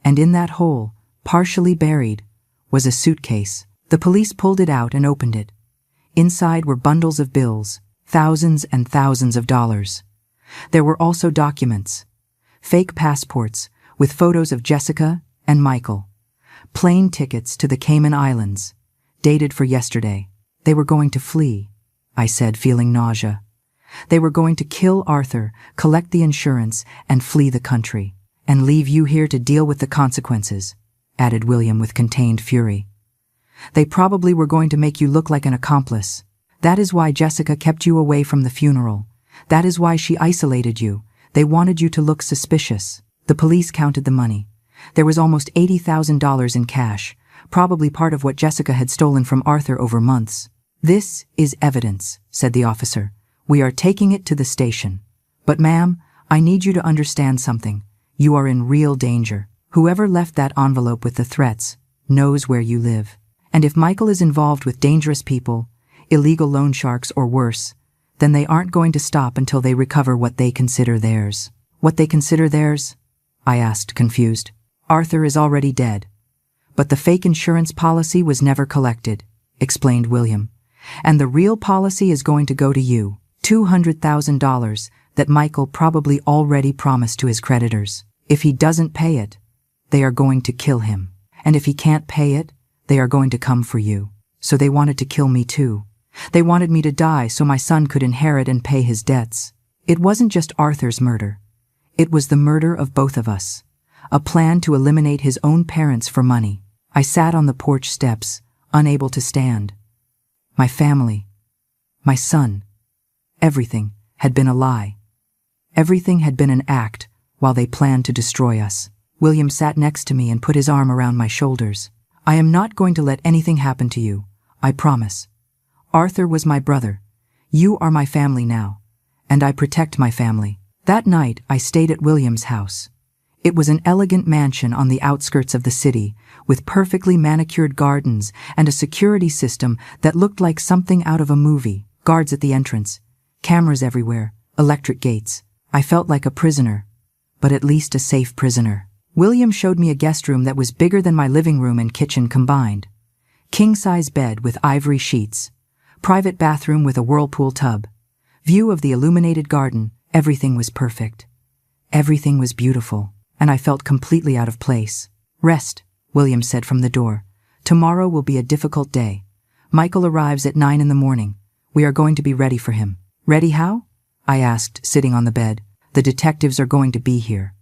And in that hole, partially buried, was a suitcase. The police pulled it out and opened it. Inside were bundles of bills, thousands and thousands of dollars. There were also documents, fake passports with photos of Jessica and Michael, plane tickets to the Cayman Islands, dated for yesterday. They were going to flee, I said, feeling nausea. They were going to kill Arthur, collect the insurance, and flee the country. "And leave you here to deal with the consequences," added William with contained fury. "They probably were going to make you look like an accomplice. That is why Jessica kept you away from the funeral. That is why she isolated you. They wanted you to look suspicious." The police counted the money. There was almost $80,000 in cash, probably part of what Jessica had stolen from Arthur over months. "This is evidence," said the officer. "We are taking it to the station. But ma'am, I need you to understand something. You are in real danger. Whoever left that envelope with the threats knows where you live. And if Michael is involved with dangerous people, illegal loan sharks or worse, then they aren't going to stop until they recover what they consider theirs." "What they consider theirs?" I asked, confused. "Arthur is already dead. But the fake insurance policy was never collected," explained William. "And the real policy is going to go to you. $200,000 that Michael probably already promised to his creditors. If he doesn't pay it, they are going to kill him. And if he can't pay it, they are going to come for you. So they wanted to kill me too. They wanted me to die so my son could inherit and pay his debts. It wasn't just Arthur's murder. It was the murder of both of us. A plan to eliminate his own parents for money. I sat on the porch steps, unable to stand. My family, my son, everything had been a lie. Everything had been an act while they planned to destroy us. William sat next to me and put his arm around my shoulders. I am not going to let anything happen to you, I promise. Arthur was my brother. You are my family now, and I protect my family. That night, I stayed at William's house. It was an elegant mansion on the outskirts of the city, with perfectly manicured gardens and a security system that looked like something out of a movie. Guards at the entrance, cameras everywhere, electric gates. I felt like a prisoner, but at least a safe prisoner. William showed me a guest room that was bigger than my living room and kitchen combined. King-size bed with ivory sheets, private bathroom with a whirlpool tub, view of the illuminated garden. Everything was perfect. Everything was beautiful, and I felt completely out of place. Rest, William said from the door. Tomorrow will be a difficult day. Michael arrives at 9 in the morning. We are going to be ready for him. Ready how? I asked, sitting on the bed. The detectives are going to be here.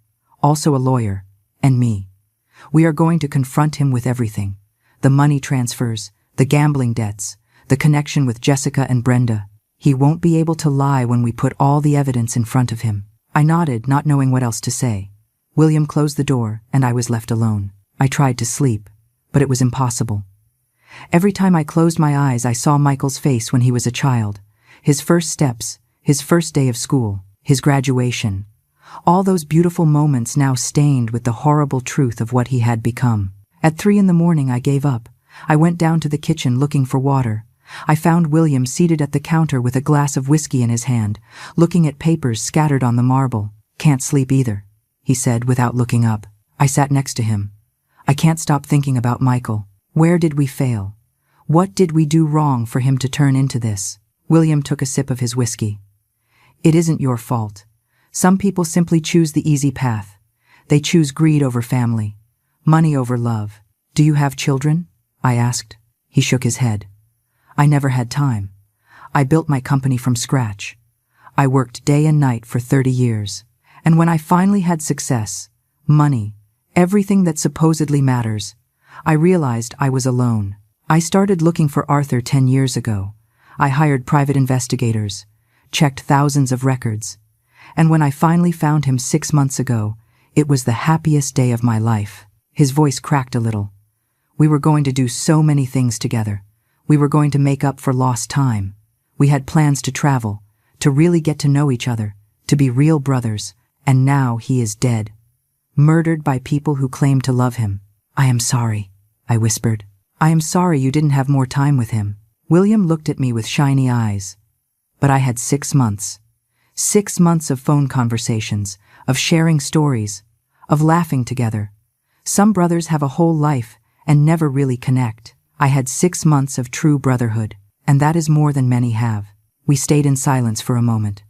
Also a lawyer. And me. We are going to confront him with everything. The money transfers, the gambling debts, the connection with Jessica and Brenda. He won't be able to lie when we put all the evidence in front of him. I nodded, not knowing what else to say. William closed the door, and I was left alone. I tried to sleep, but it was impossible. Every time I closed my eyes, I saw Michael's face when he was a child. His first steps, his first day of school, his graduation. All those beautiful moments now stained with the horrible truth of what he had become. At 3 in the morning, I gave up. I went down to the kitchen looking for water. I found William seated at the counter with a glass of whiskey in his hand, looking at papers scattered on the marble. Can't sleep either, he said without looking up. I sat next to him. I can't stop thinking about Michael. Where did we fail? What did we do wrong for him to turn into this? William took a sip of his whiskey. It isn't your fault. Some people simply choose the easy path. They choose greed over family, money over love. Do you have children? I asked. He shook his head. I never had time. I built my company from scratch. I worked day and night for 30 years. And when I finally had success, money, everything that supposedly matters, I realized I was alone. I started looking for Arthur 10 years ago. I hired private investigators, checked thousands of records. And when I finally found him 6 months ago, it was the happiest day of my life. His voice cracked a little. We were going to do so many things together. We were going to make up for lost time. We had plans to travel, to really get to know each other, to be real brothers, and now he is dead. Murdered by people who claim to love him. I am sorry, I whispered. I am sorry you didn't have more time with him. William looked at me with shiny eyes. But I had 6 months. 6 months of phone conversations, of sharing stories, of laughing together. Some brothers have a whole life and never really connect. I had 6 months of true brotherhood, and that is more than many have. We stayed in silence for a moment.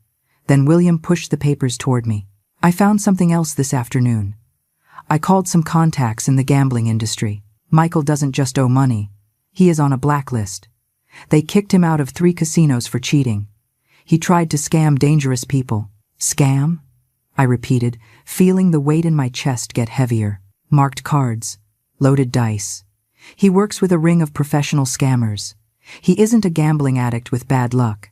Then William pushed the papers toward me. I found something else this afternoon. I called some contacts in the gambling industry. Michael doesn't just owe money. He is on a blacklist. They kicked him out of 3 casinos for cheating. He tried to scam dangerous people. Scam? I repeated, feeling the weight in my chest get heavier. Marked cards. Loaded dice. He works with a ring of professional scammers. He isn't a gambling addict with bad luck.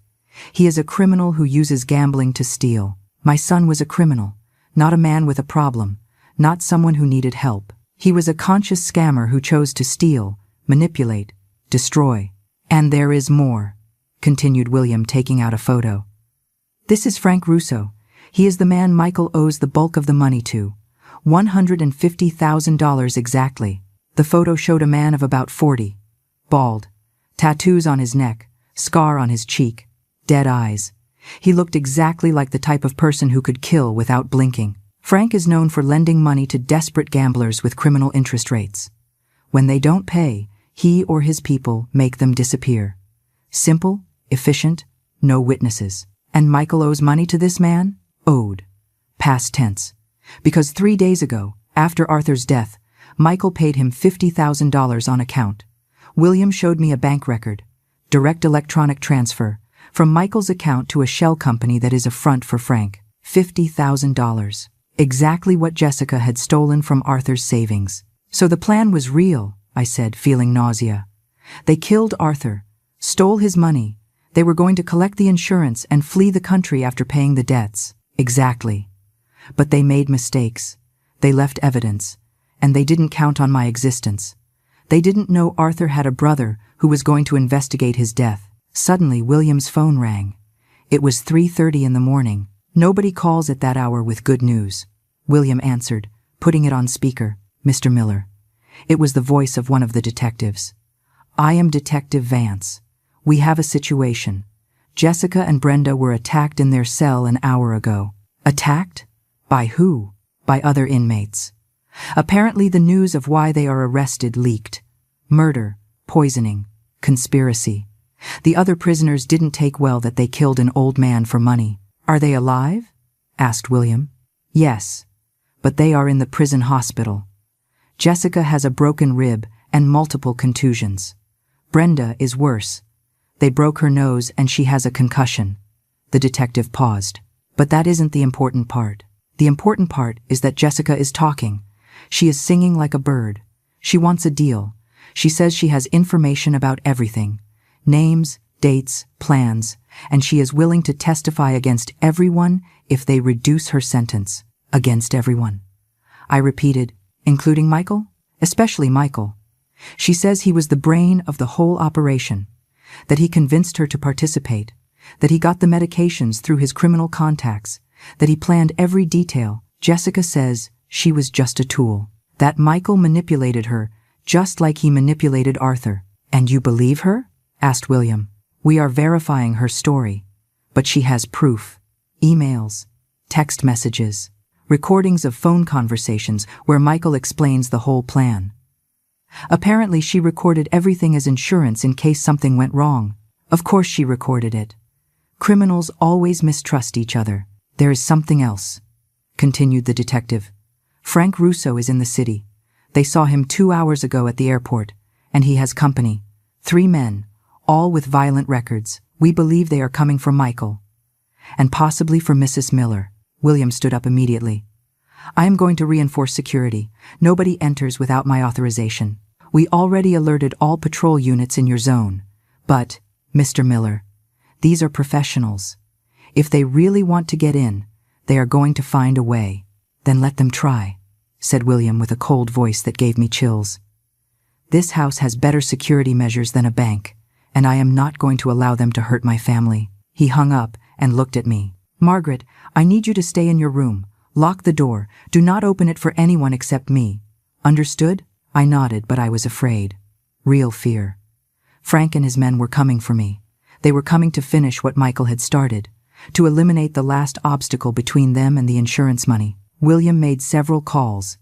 He is a criminal who uses gambling to steal. My son was a criminal, not a man with a problem, not someone who needed help. He was a conscious scammer who chose to steal, manipulate, destroy. And there is more, continued William, taking out a photo. This is Frank Russo. He is the man Michael owes the bulk of the money to. $150,000 exactly. The photo showed a man of about 40, bald, tattoos on his neck, scar on his cheek, dead eyes. He looked exactly like the type of person who could kill without blinking. Frank is known for lending money to desperate gamblers with criminal interest rates. When they don't pay, he or his people make them disappear. Simple, efficient, no witnesses. And Michael owes money to this man? Owed. Past tense. Because 3 days ago, after Arthur's death, Michael paid him $50,000 on account. William showed me a bank record, direct electronic transfer, From Michael's account to a shell company that is a front for Frank. $50,000. Exactly what Jessica had stolen from Arthur's savings. So the plan was real, I said, feeling nausea. They killed Arthur, stole his money. They were going to collect the insurance and flee the country after paying the debts. Exactly. But they made mistakes. They left evidence. And they didn't count on my existence. They didn't know Arthur had a brother who was going to investigate his death. Suddenly, William's phone rang. It was 3:30 in the morning. Nobody calls at that hour with good news. William answered, putting it on speaker. Mr. Miller. It was the voice of one of the detectives. I am Detective Vance. We have a situation. Jessica and Brenda were attacked in their cell an hour ago. Attacked? By who? By other inmates. Apparently the news of why they are arrested leaked. Murder, poisoning, conspiracy. The other prisoners didn't take well that they killed an old man for money. Are they alive? Asked William. Yes, but they are in the prison hospital. Jessica has a broken rib and multiple contusions. Brenda is worse. They broke her nose and she has a concussion. The detective paused. But that isn't the important part. The important part is that Jessica is talking. She is singing like a bird. She wants a deal. She says she has information about everything. Names, dates, plans, and she is willing to testify against everyone if they reduce her sentence. Against everyone. I repeated, including Michael? Especially Michael. She says he was the brain of the whole operation, that he convinced her to participate, that he got the medications through his criminal contacts, that he planned every detail. Jessica says she was just a tool, that Michael manipulated her just like he manipulated Arthur. And you believe her? Asked William. We are verifying her story, but she has proof. Emails, text messages, recordings of phone conversations where Michael explains the whole plan. Apparently she recorded everything as insurance in case something went wrong. Of course she recorded it. Criminals always mistrust each other. There is something else, continued the detective. Frank Russo is in the city. They saw him 2 hours ago at the airport, and he has company. 3 men, all with violent records. We believe they are coming for Michael. And possibly for Mrs. Miller. William stood up immediately. I am going to reinforce security. Nobody enters without my authorization. We already alerted all patrol units in your zone. But, Mr. Miller, these are professionals. If they really want to get in, they are going to find a way. Then let them try, said William with a cold voice that gave me chills. This house has better security measures than a bank, and I am not going to allow them to hurt my family. He hung up and looked at me. Margaret, I need you to stay in your room. Lock the door. Do not open it for anyone except me. Understood? I nodded, but I was afraid. Real fear. Frank and his men were coming for me. They were coming to finish what Michael had started, to eliminate the last obstacle between them and the insurance money. William made several calls.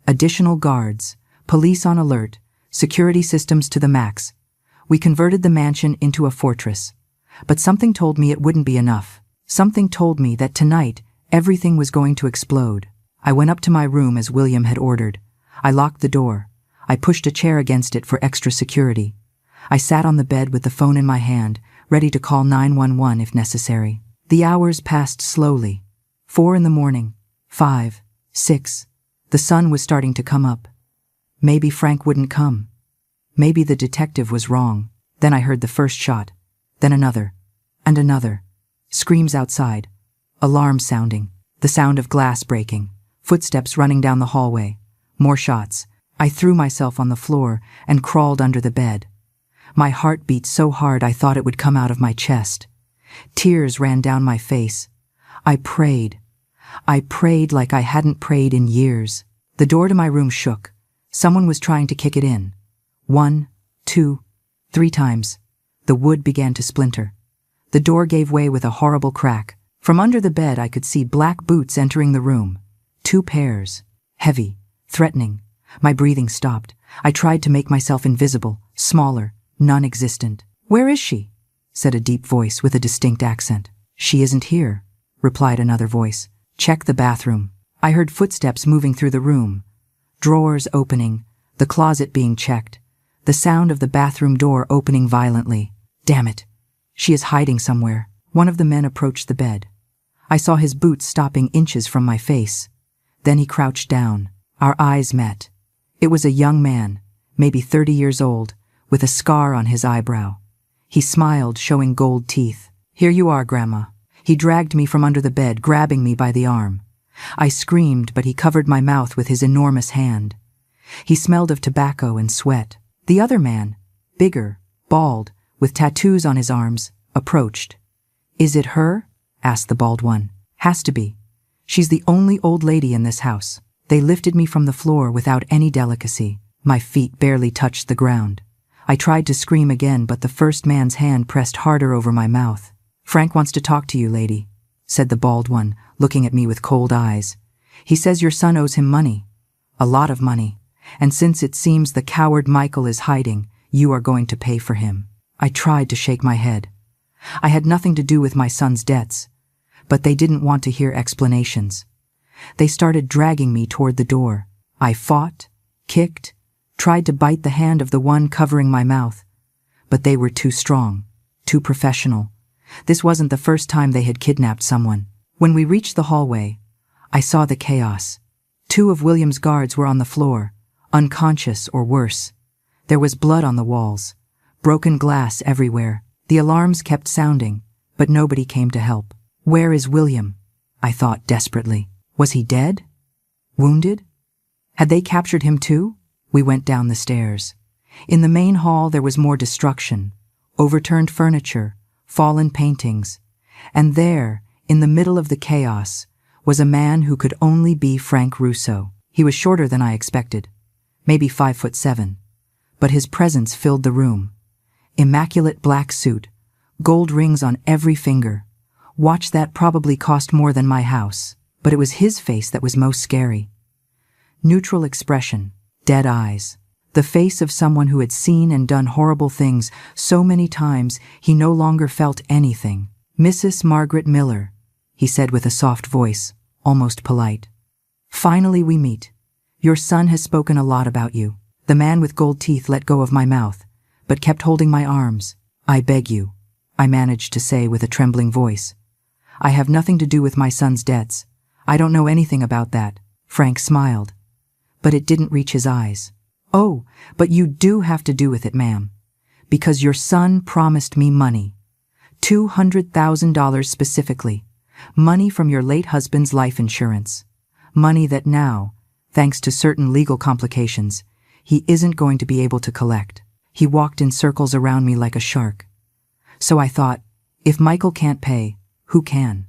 Additional guards, police on alert, security systems to the max. We converted the mansion into a fortress. But something told me it wouldn't be enough. Something told me that tonight everything was going to explode. I went up to my room as William had ordered. I locked the door. I pushed a chair against it for extra security. I sat on the bed with the phone in my hand, ready to call 911 if necessary. The hours passed slowly. 4 in the morning, 5, 6. The sun was starting to come up. Maybe Frank wouldn't come. Maybe the detective was wrong. Then I heard the first shot, then another, and another. Screams outside. Alarm sounding, the sound of glass breaking, footsteps running down the hallway, more shots. I threw myself on the floor and crawled under the bed. My heart beat so hard I thought it would come out of my chest. Tears ran down my face. I prayed. I prayed like I hadn't prayed in years. The door to my room shook. Someone was trying to kick it in. 1, 2, 3 times. The wood began to splinter. The door gave way with a horrible crack. From under the bed I could see black boots entering the room. 2 pairs. Heavy. Threatening. My breathing stopped. I tried to make myself invisible, smaller, non-existent. Where is she? Said a deep voice with a distinct accent. She isn't here, replied another voice. Check the bathroom. I heard footsteps moving through the room. Drawers opening, the closet being checked, the sound of the bathroom door opening violently. Damn it. She is hiding somewhere. One of the men approached the bed. I saw his boots stopping inches from my face. Then he crouched down. Our eyes met. It was a young man, maybe 30 years old, with a scar on his eyebrow. He smiled, showing gold teeth. "Here you are, Grandma." He dragged me from under the bed, grabbing me by the arm. I screamed, but he covered my mouth with his enormous hand. He smelled of tobacco and sweat. The other man, bigger, bald, with tattoos on his arms, approached. "Is it her?" asked the bald one. "Has to be. She's the only old lady in this house." They lifted me from the floor without any delicacy. My feet barely touched the ground. I tried to scream again, but the first man's hand pressed harder over my mouth. "Frank wants to talk to you, lady," said the bald one, looking at me with cold eyes. "He says your son owes him money. A lot of money. And since it seems the coward Michael is hiding, you are going to pay for him." I tried to shake my head. I had nothing to do with my son's debts, but they didn't want to hear explanations. They started dragging me toward the door. I fought, kicked, tried to bite the hand of the one covering my mouth, but they were too strong, too professional. This wasn't the first time they had kidnapped someone. When we reached the hallway, I saw the chaos. 2 of William's guards were on the floor, unconscious or worse. There was blood on the walls, broken glass everywhere. The alarms kept sounding, but nobody came to help. "Where is William?" I thought desperately. Was he dead? Wounded? Had they captured him too? We went down the stairs. In the main hall there was more destruction, overturned furniture, fallen paintings, and there, in the middle of the chaos, was a man who could only be Frank Russo. He was shorter than I expected, maybe 5'7", but his presence filled the room. Immaculate black suit, gold rings on every finger. Watch that probably cost more than my house, but it was his face that was most scary. Neutral expression, dead eyes. The face of someone who had seen and done horrible things so many times he no longer felt anything. "Mrs. Margaret Miller," he said with a soft voice, almost polite. "Finally we meet. Your son has spoken a lot about you." The man with gold teeth let go of my mouth, but kept holding my arms. "I beg you," I managed to say with a trembling voice. "I have nothing to do with my son's debts. I don't know anything about that." Frank smiled, but it didn't reach his eyes. "Oh, but you do have to do with it, ma'am, because your son promised me money. $200,000 specifically. Money from your late husband's life insurance. Money that now, thanks to certain legal complications, he isn't going to be able to collect." He walked in circles around me like a shark. So I thought, if Michael can't pay, who can?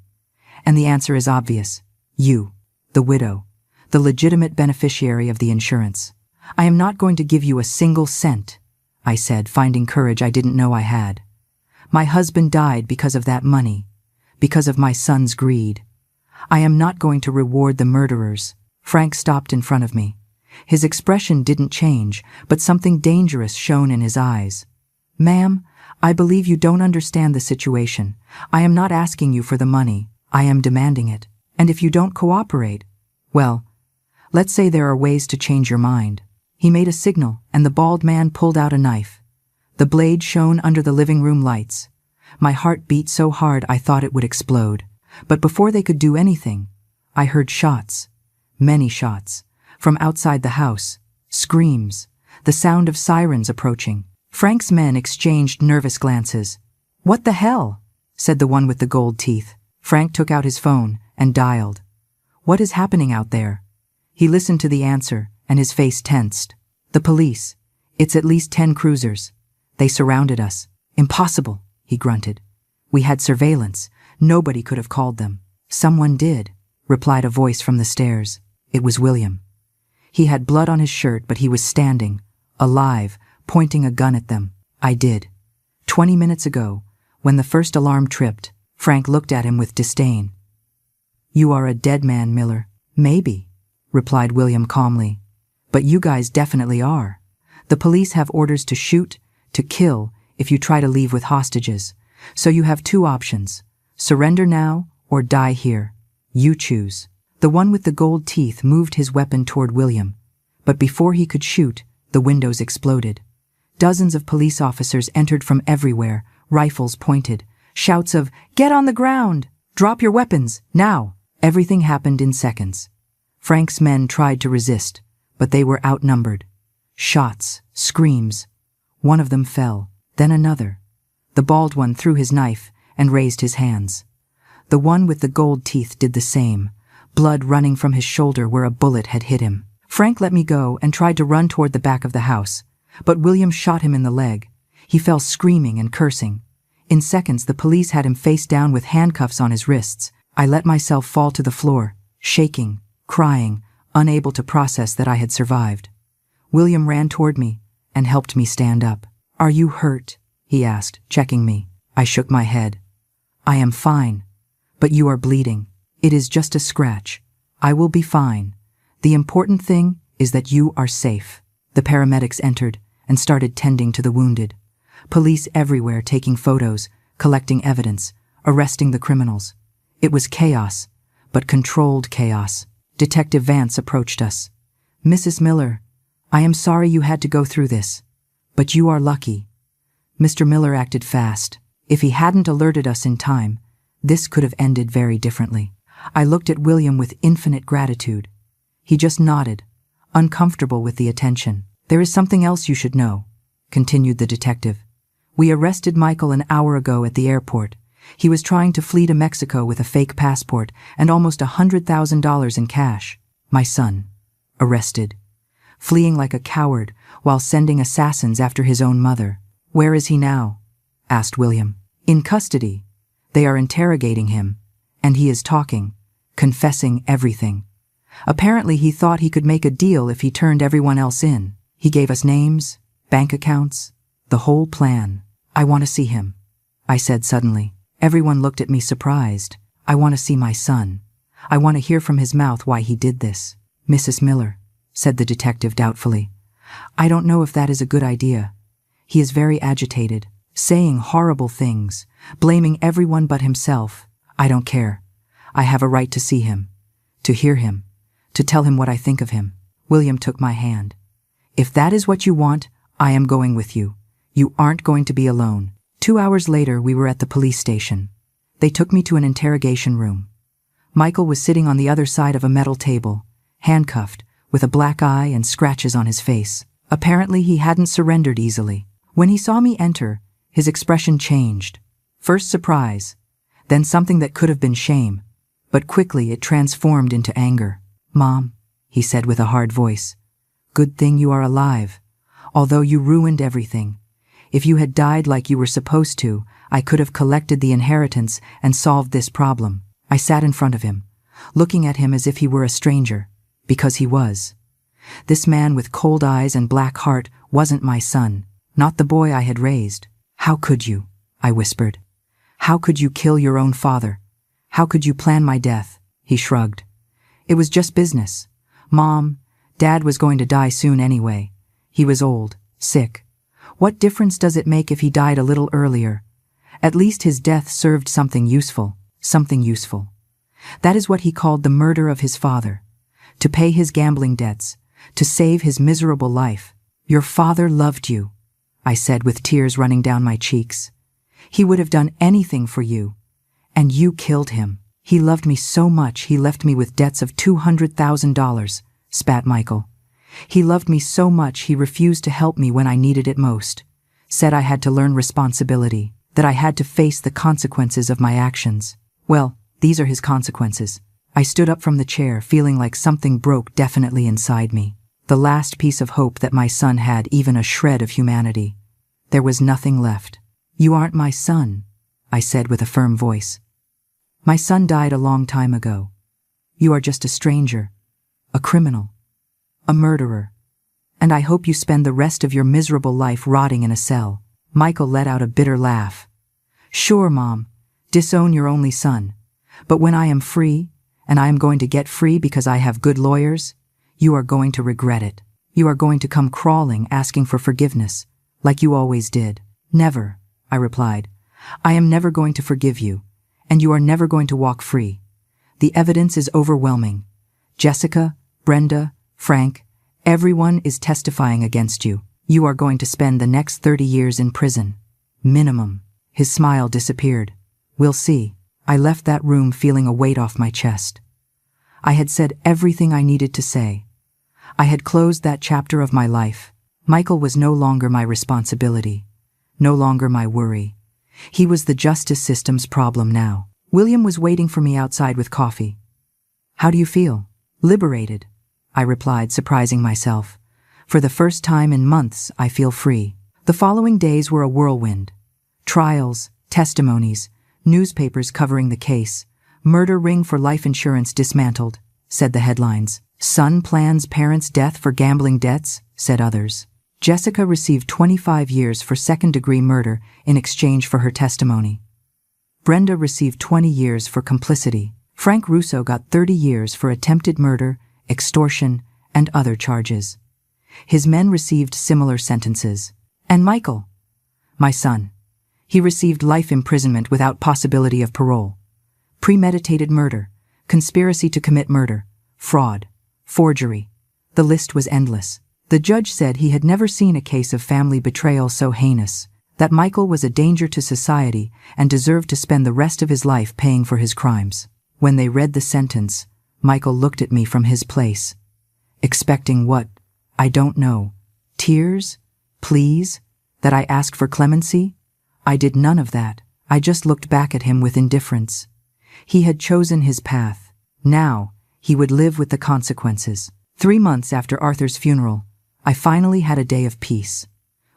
And the answer is obvious. You, the widow, the legitimate beneficiary of the insurance. "I am not going to give you a single cent," I said, finding courage I didn't know I had. "My husband died because of that money, because of my son's greed. I am not going to reward the murderers." Frank stopped in front of me. His expression didn't change, but something dangerous shone in his eyes. "Ma'am, I believe you don't understand the situation. I am not asking you for the money. I am demanding it. And if you don't cooperate, well, let's say there are ways to change your mind." He made a signal, and the bald man pulled out a knife. The blade shone under the living room lights. My heart beat so hard I thought it would explode. But before they could do anything, I heard shots. Many shots. From outside the house. Screams. The sound of sirens approaching. Frank's men exchanged nervous glances. "What the hell?" said the one with the gold teeth. Frank took out his phone and dialed. "What is happening out there?" He listened to the answer, and his face tensed. "The police. It's at least 10 cruisers. They surrounded us." "Impossible," he grunted. "We had surveillance. Nobody could have called them." "Someone did," replied a voice from the stairs. It was William. He had blood on his shirt, but he was standing, alive, pointing a gun at them. I did. 20 minutes ago, when the first alarm tripped, Frank looked at him with disdain. "You are a dead man, Miller." "Maybe," replied William calmly. "But you guys definitely are. The police have orders to shoot, to kill, if you try to leave with hostages. So you have 2 options. Surrender now or die here. You choose." The one with the gold teeth moved his weapon toward William, but before he could shoot, the windows exploded. Dozens of police officers entered from everywhere, Rifles pointed. Shouts of, "Get on the ground! Drop your weapons, now!" Everything happened in seconds. Frank's men tried to resist, but they were outnumbered. Shots, screams. One of them fell, then another. The bald one threw his knife and raised his hands. The one with the gold teeth did the same, blood running from his shoulder where a bullet had hit him. Frank let me go and tried to run toward the back of the house, but William shot him in the leg. He fell screaming and cursing. In seconds, the police had him face down with handcuffs on his wrists. I let myself fall to the floor, shaking, crying, unable to process that I had survived. William ran toward me and helped me stand up. "Are you hurt?" he asked, checking me. I shook my head. "I am fine, but you are bleeding. It is just a scratch. I will be fine. The important thing is that you are safe." The paramedics entered and started tending to the wounded. Police everywhere taking photos, collecting evidence, arresting the criminals. It was chaos, but controlled chaos. Detective Vance approached us. "Mrs. Miller, I am sorry you had to go through this, but you are lucky." Mr. Miller acted fast. If he hadn't alerted us in time, this could have ended very differently. I looked at William with infinite gratitude. He just nodded, uncomfortable with the attention. "There is something else you should know," continued the detective. "We arrested Michael an hour ago at the airport. He was trying to flee to Mexico with a fake passport and almost $100,000 in cash. My son, arrested. Fleeing like a coward while sending assassins after his own mother." "Where is he now?" asked William. "In custody. They are interrogating him, and he is talking, confessing everything. Apparently he thought he could make a deal if he turned everyone else in. He gave us names, bank accounts, the whole plan." "I want to see him," I said suddenly. Everyone looked at me surprised. "I want to see my son. I want to hear from his mouth why he did this." "Mrs. Miller," said the detective doubtfully, "I don't know if that is a good idea. He is very agitated, saying horrible things, blaming everyone but himself. I don't care. I have a right to see him, to hear him, to tell him what I think of him." William took my hand. "If that is what you want, I am going with you. You aren't going to be alone." 2 hours later, we were at the police station. They took me to an interrogation room. Michael was sitting on the other side of a metal table, handcuffed, with a black eye and scratches on his face. Apparently, he hadn't surrendered easily. When he saw me enter, his expression changed. First surprise, then something that could have been shame, but quickly it transformed into anger. "Mom," he said with a hard voice, "good thing you are alive, although you ruined everything. If you had died like you were supposed to, I could have collected the inheritance and solved this problem." I sat in front of him, looking at him as if he were a stranger, because he was. This man with cold eyes and black heart wasn't my son, not the boy I had raised. "How could you?" I whispered. "How could you kill your own father? How could you plan my death?" He shrugged. "It was just business. Mom, Dad was going to die soon anyway. He was old, sick. What difference does it make if he died a little earlier? At least his death served something useful, something useful." That is what he called the murder of his father. To pay his gambling debts, to save his miserable life. "Your father loved you," I said with tears running down my cheeks. "He would have done anything for you. And you killed him. He loved me so much he left me with debts of $200,000, spat Michael. "He loved me so much he refused to help me when I needed it most. Said I had to learn responsibility, that I had to face the consequences of my actions. Well, these are his consequences." I stood up from the chair, feeling like something broke definitely inside me. The last piece of hope that my son had even a shred of humanity. There was nothing left. "You aren't my son," I said with a firm voice. "My son died a long time ago. You are just a stranger, a criminal, a murderer, and I hope you spend the rest of your miserable life rotting in a cell." Michael let out a bitter laugh. "Sure, Mom, disown your only son. But when I am free, and I am going to get free because I have good lawyers, you are going to regret it. You are going to come crawling asking for forgiveness, like you always did." "Never," I replied. "I am never going to forgive you, and you are never going to walk free. The evidence is overwhelming. Jessica, Brenda, Frank, everyone is testifying against you. You are going to spend the next 30 years in prison. Minimum. His smile disappeared. We'll see. I left that room feeling a weight off my chest. I had said everything I needed to say. I had closed that chapter of my life. Michael was no longer my responsibility, no longer my worry. He was the justice system's problem now. William was waiting for me outside with coffee. How do you feel? Liberated, I replied, surprising myself. For the first time in months, I feel free. The following days were a whirlwind. Trials, testimonies, newspapers covering the case. Murder ring for life insurance dismantled, said the headlines. Son plans parents' death for gambling debts, said others. Jessica received 25 years for second-degree murder in exchange for her testimony. Brenda received 20 years for complicity. Frank Russo got 30 years for attempted murder, extortion, and other charges. His men received similar sentences. And Michael, my son, he received life imprisonment without possibility of parole. Premeditated murder, conspiracy to commit murder, fraud, forgery. The list was endless. The judge said he had never seen a case of family betrayal so heinous, that Michael was a danger to society and deserved to spend the rest of his life paying for his crimes. When they read the sentence, Michael looked at me from his place. Expecting what? I don't know. Tears? Pleas? That I ask for clemency? I did none of that. I just looked back at him with indifference. He had chosen his path. Now, he would live with the consequences. 3 months after Arthur's funeral, I finally had a day of peace.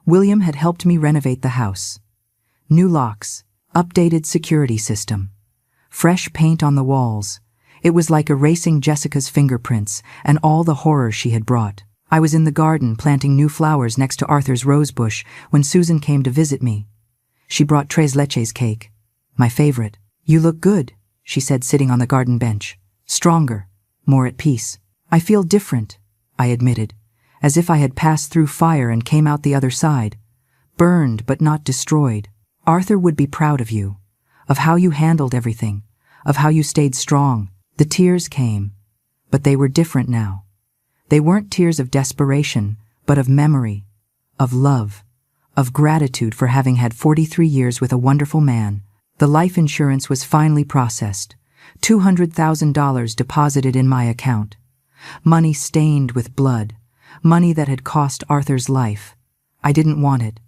William had helped me renovate the house. New locks, updated security system, fresh paint on the walls. It was like erasing Jessica's fingerprints and all the horror she had brought. I was in the garden planting new flowers next to Arthur's rosebush when Susan came to visit me. She brought tres leches cake, my favorite. You look good, she said, sitting on the garden bench. Stronger, more at peace. I feel different, I admitted, as if I had passed through fire and came out the other side. Burned but not destroyed. Arthur would be proud of you, of how you handled everything, of how you stayed strong. The tears came, but they were different now. They weren't tears of desperation, but of memory, of love, of gratitude for having had 43 years with a wonderful man. The life insurance was finally processed. $200,000 deposited in my account. Money stained with blood. Money that had cost Arthur's life. I didn't want it.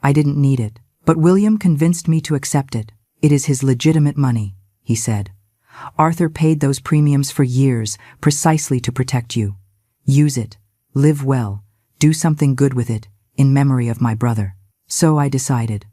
I didn't need it. But William convinced me to accept it. It is his legitimate money, he said. Arthur paid those premiums for years, precisely to protect you. Use it. Live well. Do something good with it, in memory of my brother. So I decided.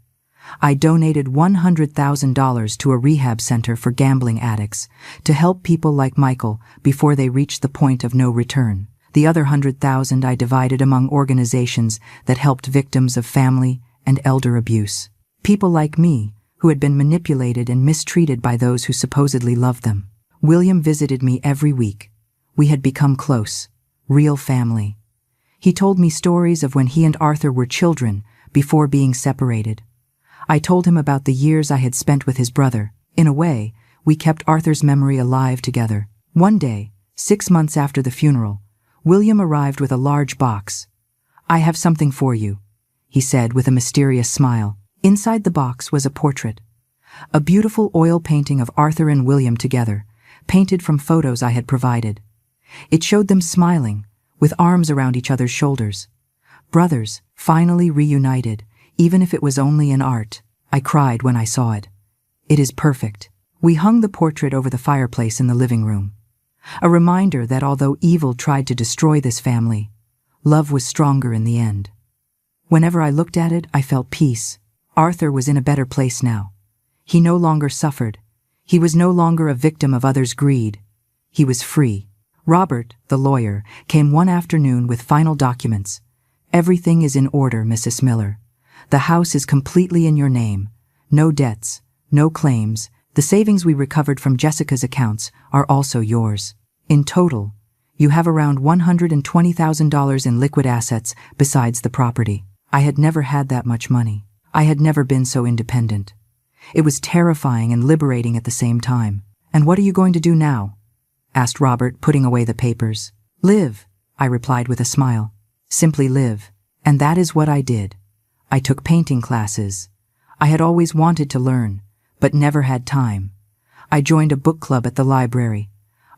I donated $100,000 to a rehab center for gambling addicts to help people like Michael before they reach the point of no return. The other $100,000 I divided among organizations that helped victims of family and elder abuse. People like me who had been manipulated and mistreated by those who supposedly loved them. William visited me every week. We had become close, real family. He told me stories of when he and Arthur were children before being separated. I told him about the years I had spent with his brother. In a way, we kept Arthur's memory alive together. One day, 6 months after the funeral, William arrived with a large box. I have something for you, he said with a mysterious smile. Inside the box was a portrait. A beautiful oil painting of Arthur and William together, painted from photos I had provided. It showed them smiling, with arms around each other's shoulders. Brothers, finally reunited, even if it was only in art. I cried when I saw it. It is perfect. We hung the portrait over the fireplace in the living room. A reminder that although evil tried to destroy this family, love was stronger in the end. Whenever I looked at it, I felt peace. Arthur was in a better place now. He no longer suffered. He was no longer a victim of others' greed. He was free. Robert, the lawyer, came one afternoon with final documents. Everything is in order, Mrs. Miller. The house is completely in your name. No debts, no claims. The savings we recovered from Jessica's accounts are also yours. In total, you have around $120,000 in liquid assets besides the property. I had never had that much money. I had never been so independent. It was terrifying and liberating at the same time. And what are you going to do now? Asked Robert, putting away the papers. Live, I replied with a smile. Simply live. And that is what I did. I took painting classes. I had always wanted to learn, but never had time. I joined a book club at the library.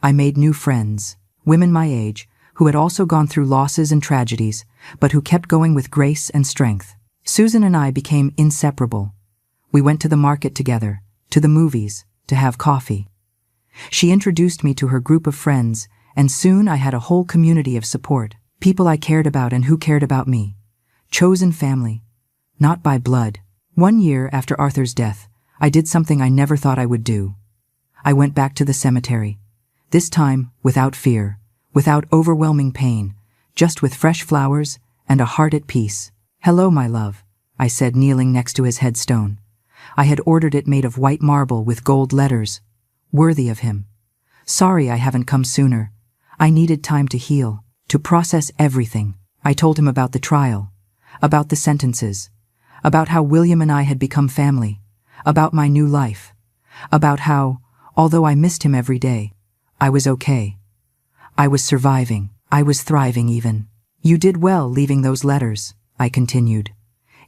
I made new friends, women my age, who had also gone through losses and tragedies, but who kept going with grace and strength. Susan and I became inseparable. We went to the market together, to the movies, to have coffee. She introduced me to her group of friends, and soon I had a whole community of support, people I cared about and who cared about me. Chosen family, not by blood. 1 year after Arthur's death, I did something I never thought I would do. I went back to the cemetery, this time without fear, without overwhelming pain, just with fresh flowers and a heart at peace. "Hello, my love," I said, kneeling next to his headstone. I had ordered it made of white marble with gold letters, worthy of him. "Sorry I haven't come sooner. I needed time to heal, to process everything." I told him about the trial, about the sentences, about how William and I had become family, about my new life, about how, although I missed him every day, I was okay. I was surviving. I was thriving even. "You did well leaving those letters," I continued,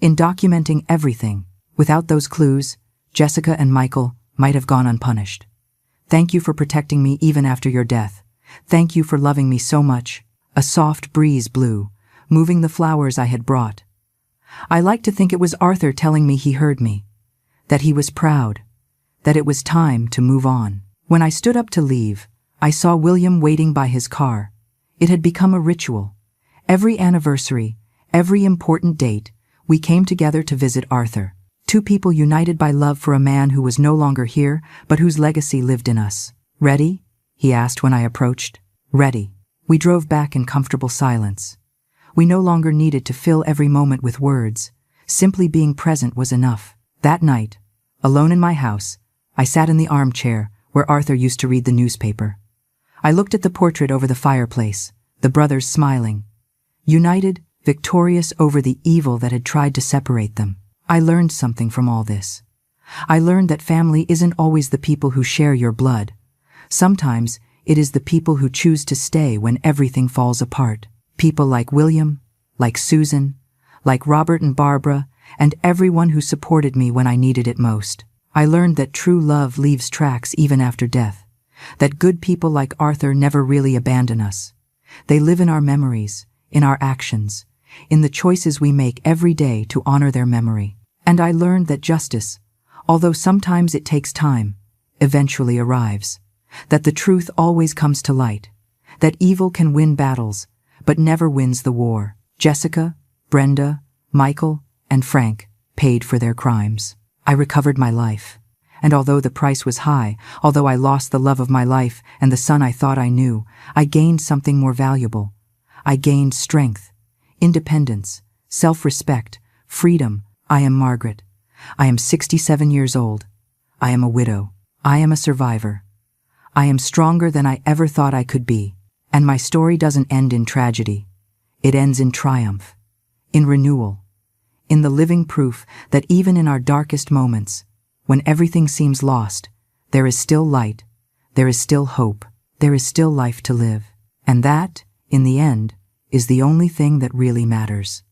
"in documenting everything. Without those clues, Jessica and Michael might have gone unpunished. Thank you for protecting me even after your death. Thank you for loving me so much." A soft breeze blew, moving the flowers I had brought. I like to think it was Arthur telling me he heard me, that he was proud, that it was time to move on. When I stood up to leave, I saw William waiting by his car. It had become a ritual. Every anniversary, every important date, we came together to visit Arthur. Two people united by love for a man who was no longer here, but whose legacy lived in us. "Ready?" he asked when I approached. "Ready." We drove back in comfortable silence. We no longer needed to fill every moment with words. Simply being present was enough. That night, alone in my house, I sat in the armchair where Arthur used to read the newspaper. I looked at the portrait over the fireplace, the brothers smiling, united, victorious over the evil that had tried to separate them. I learned something from all this. I learned that family isn't always the people who share your blood. Sometimes it is the people who choose to stay when everything falls apart. People like William, like Susan, like Robert and Barbara, and everyone who supported me when I needed it most. I learned that true love leaves tracks even after death, that good people like Arthur never really abandon us. They live in our memories, in our actions, in the choices we make every day to honor their memory. And I learned that justice, although sometimes it takes time, eventually arrives, that the truth always comes to light, that evil can win battles, but never wins the war. Jessica, Brenda, Michael, and Frank paid for their crimes. I recovered my life, and although the price was high, although I lost the love of my life and the son I thought I knew, I gained something more valuable. I gained strength, independence, self-respect, freedom. I am Margaret. I am 67 years old. I am a widow. I am a survivor. I am stronger than I ever thought I could be. And my story doesn't end in tragedy. It ends in triumph, in renewal, in the living proof that even in our darkest moments, when everything seems lost, there is still light, there is still hope, there is still life to live. And that, in the end, is the only thing that really matters.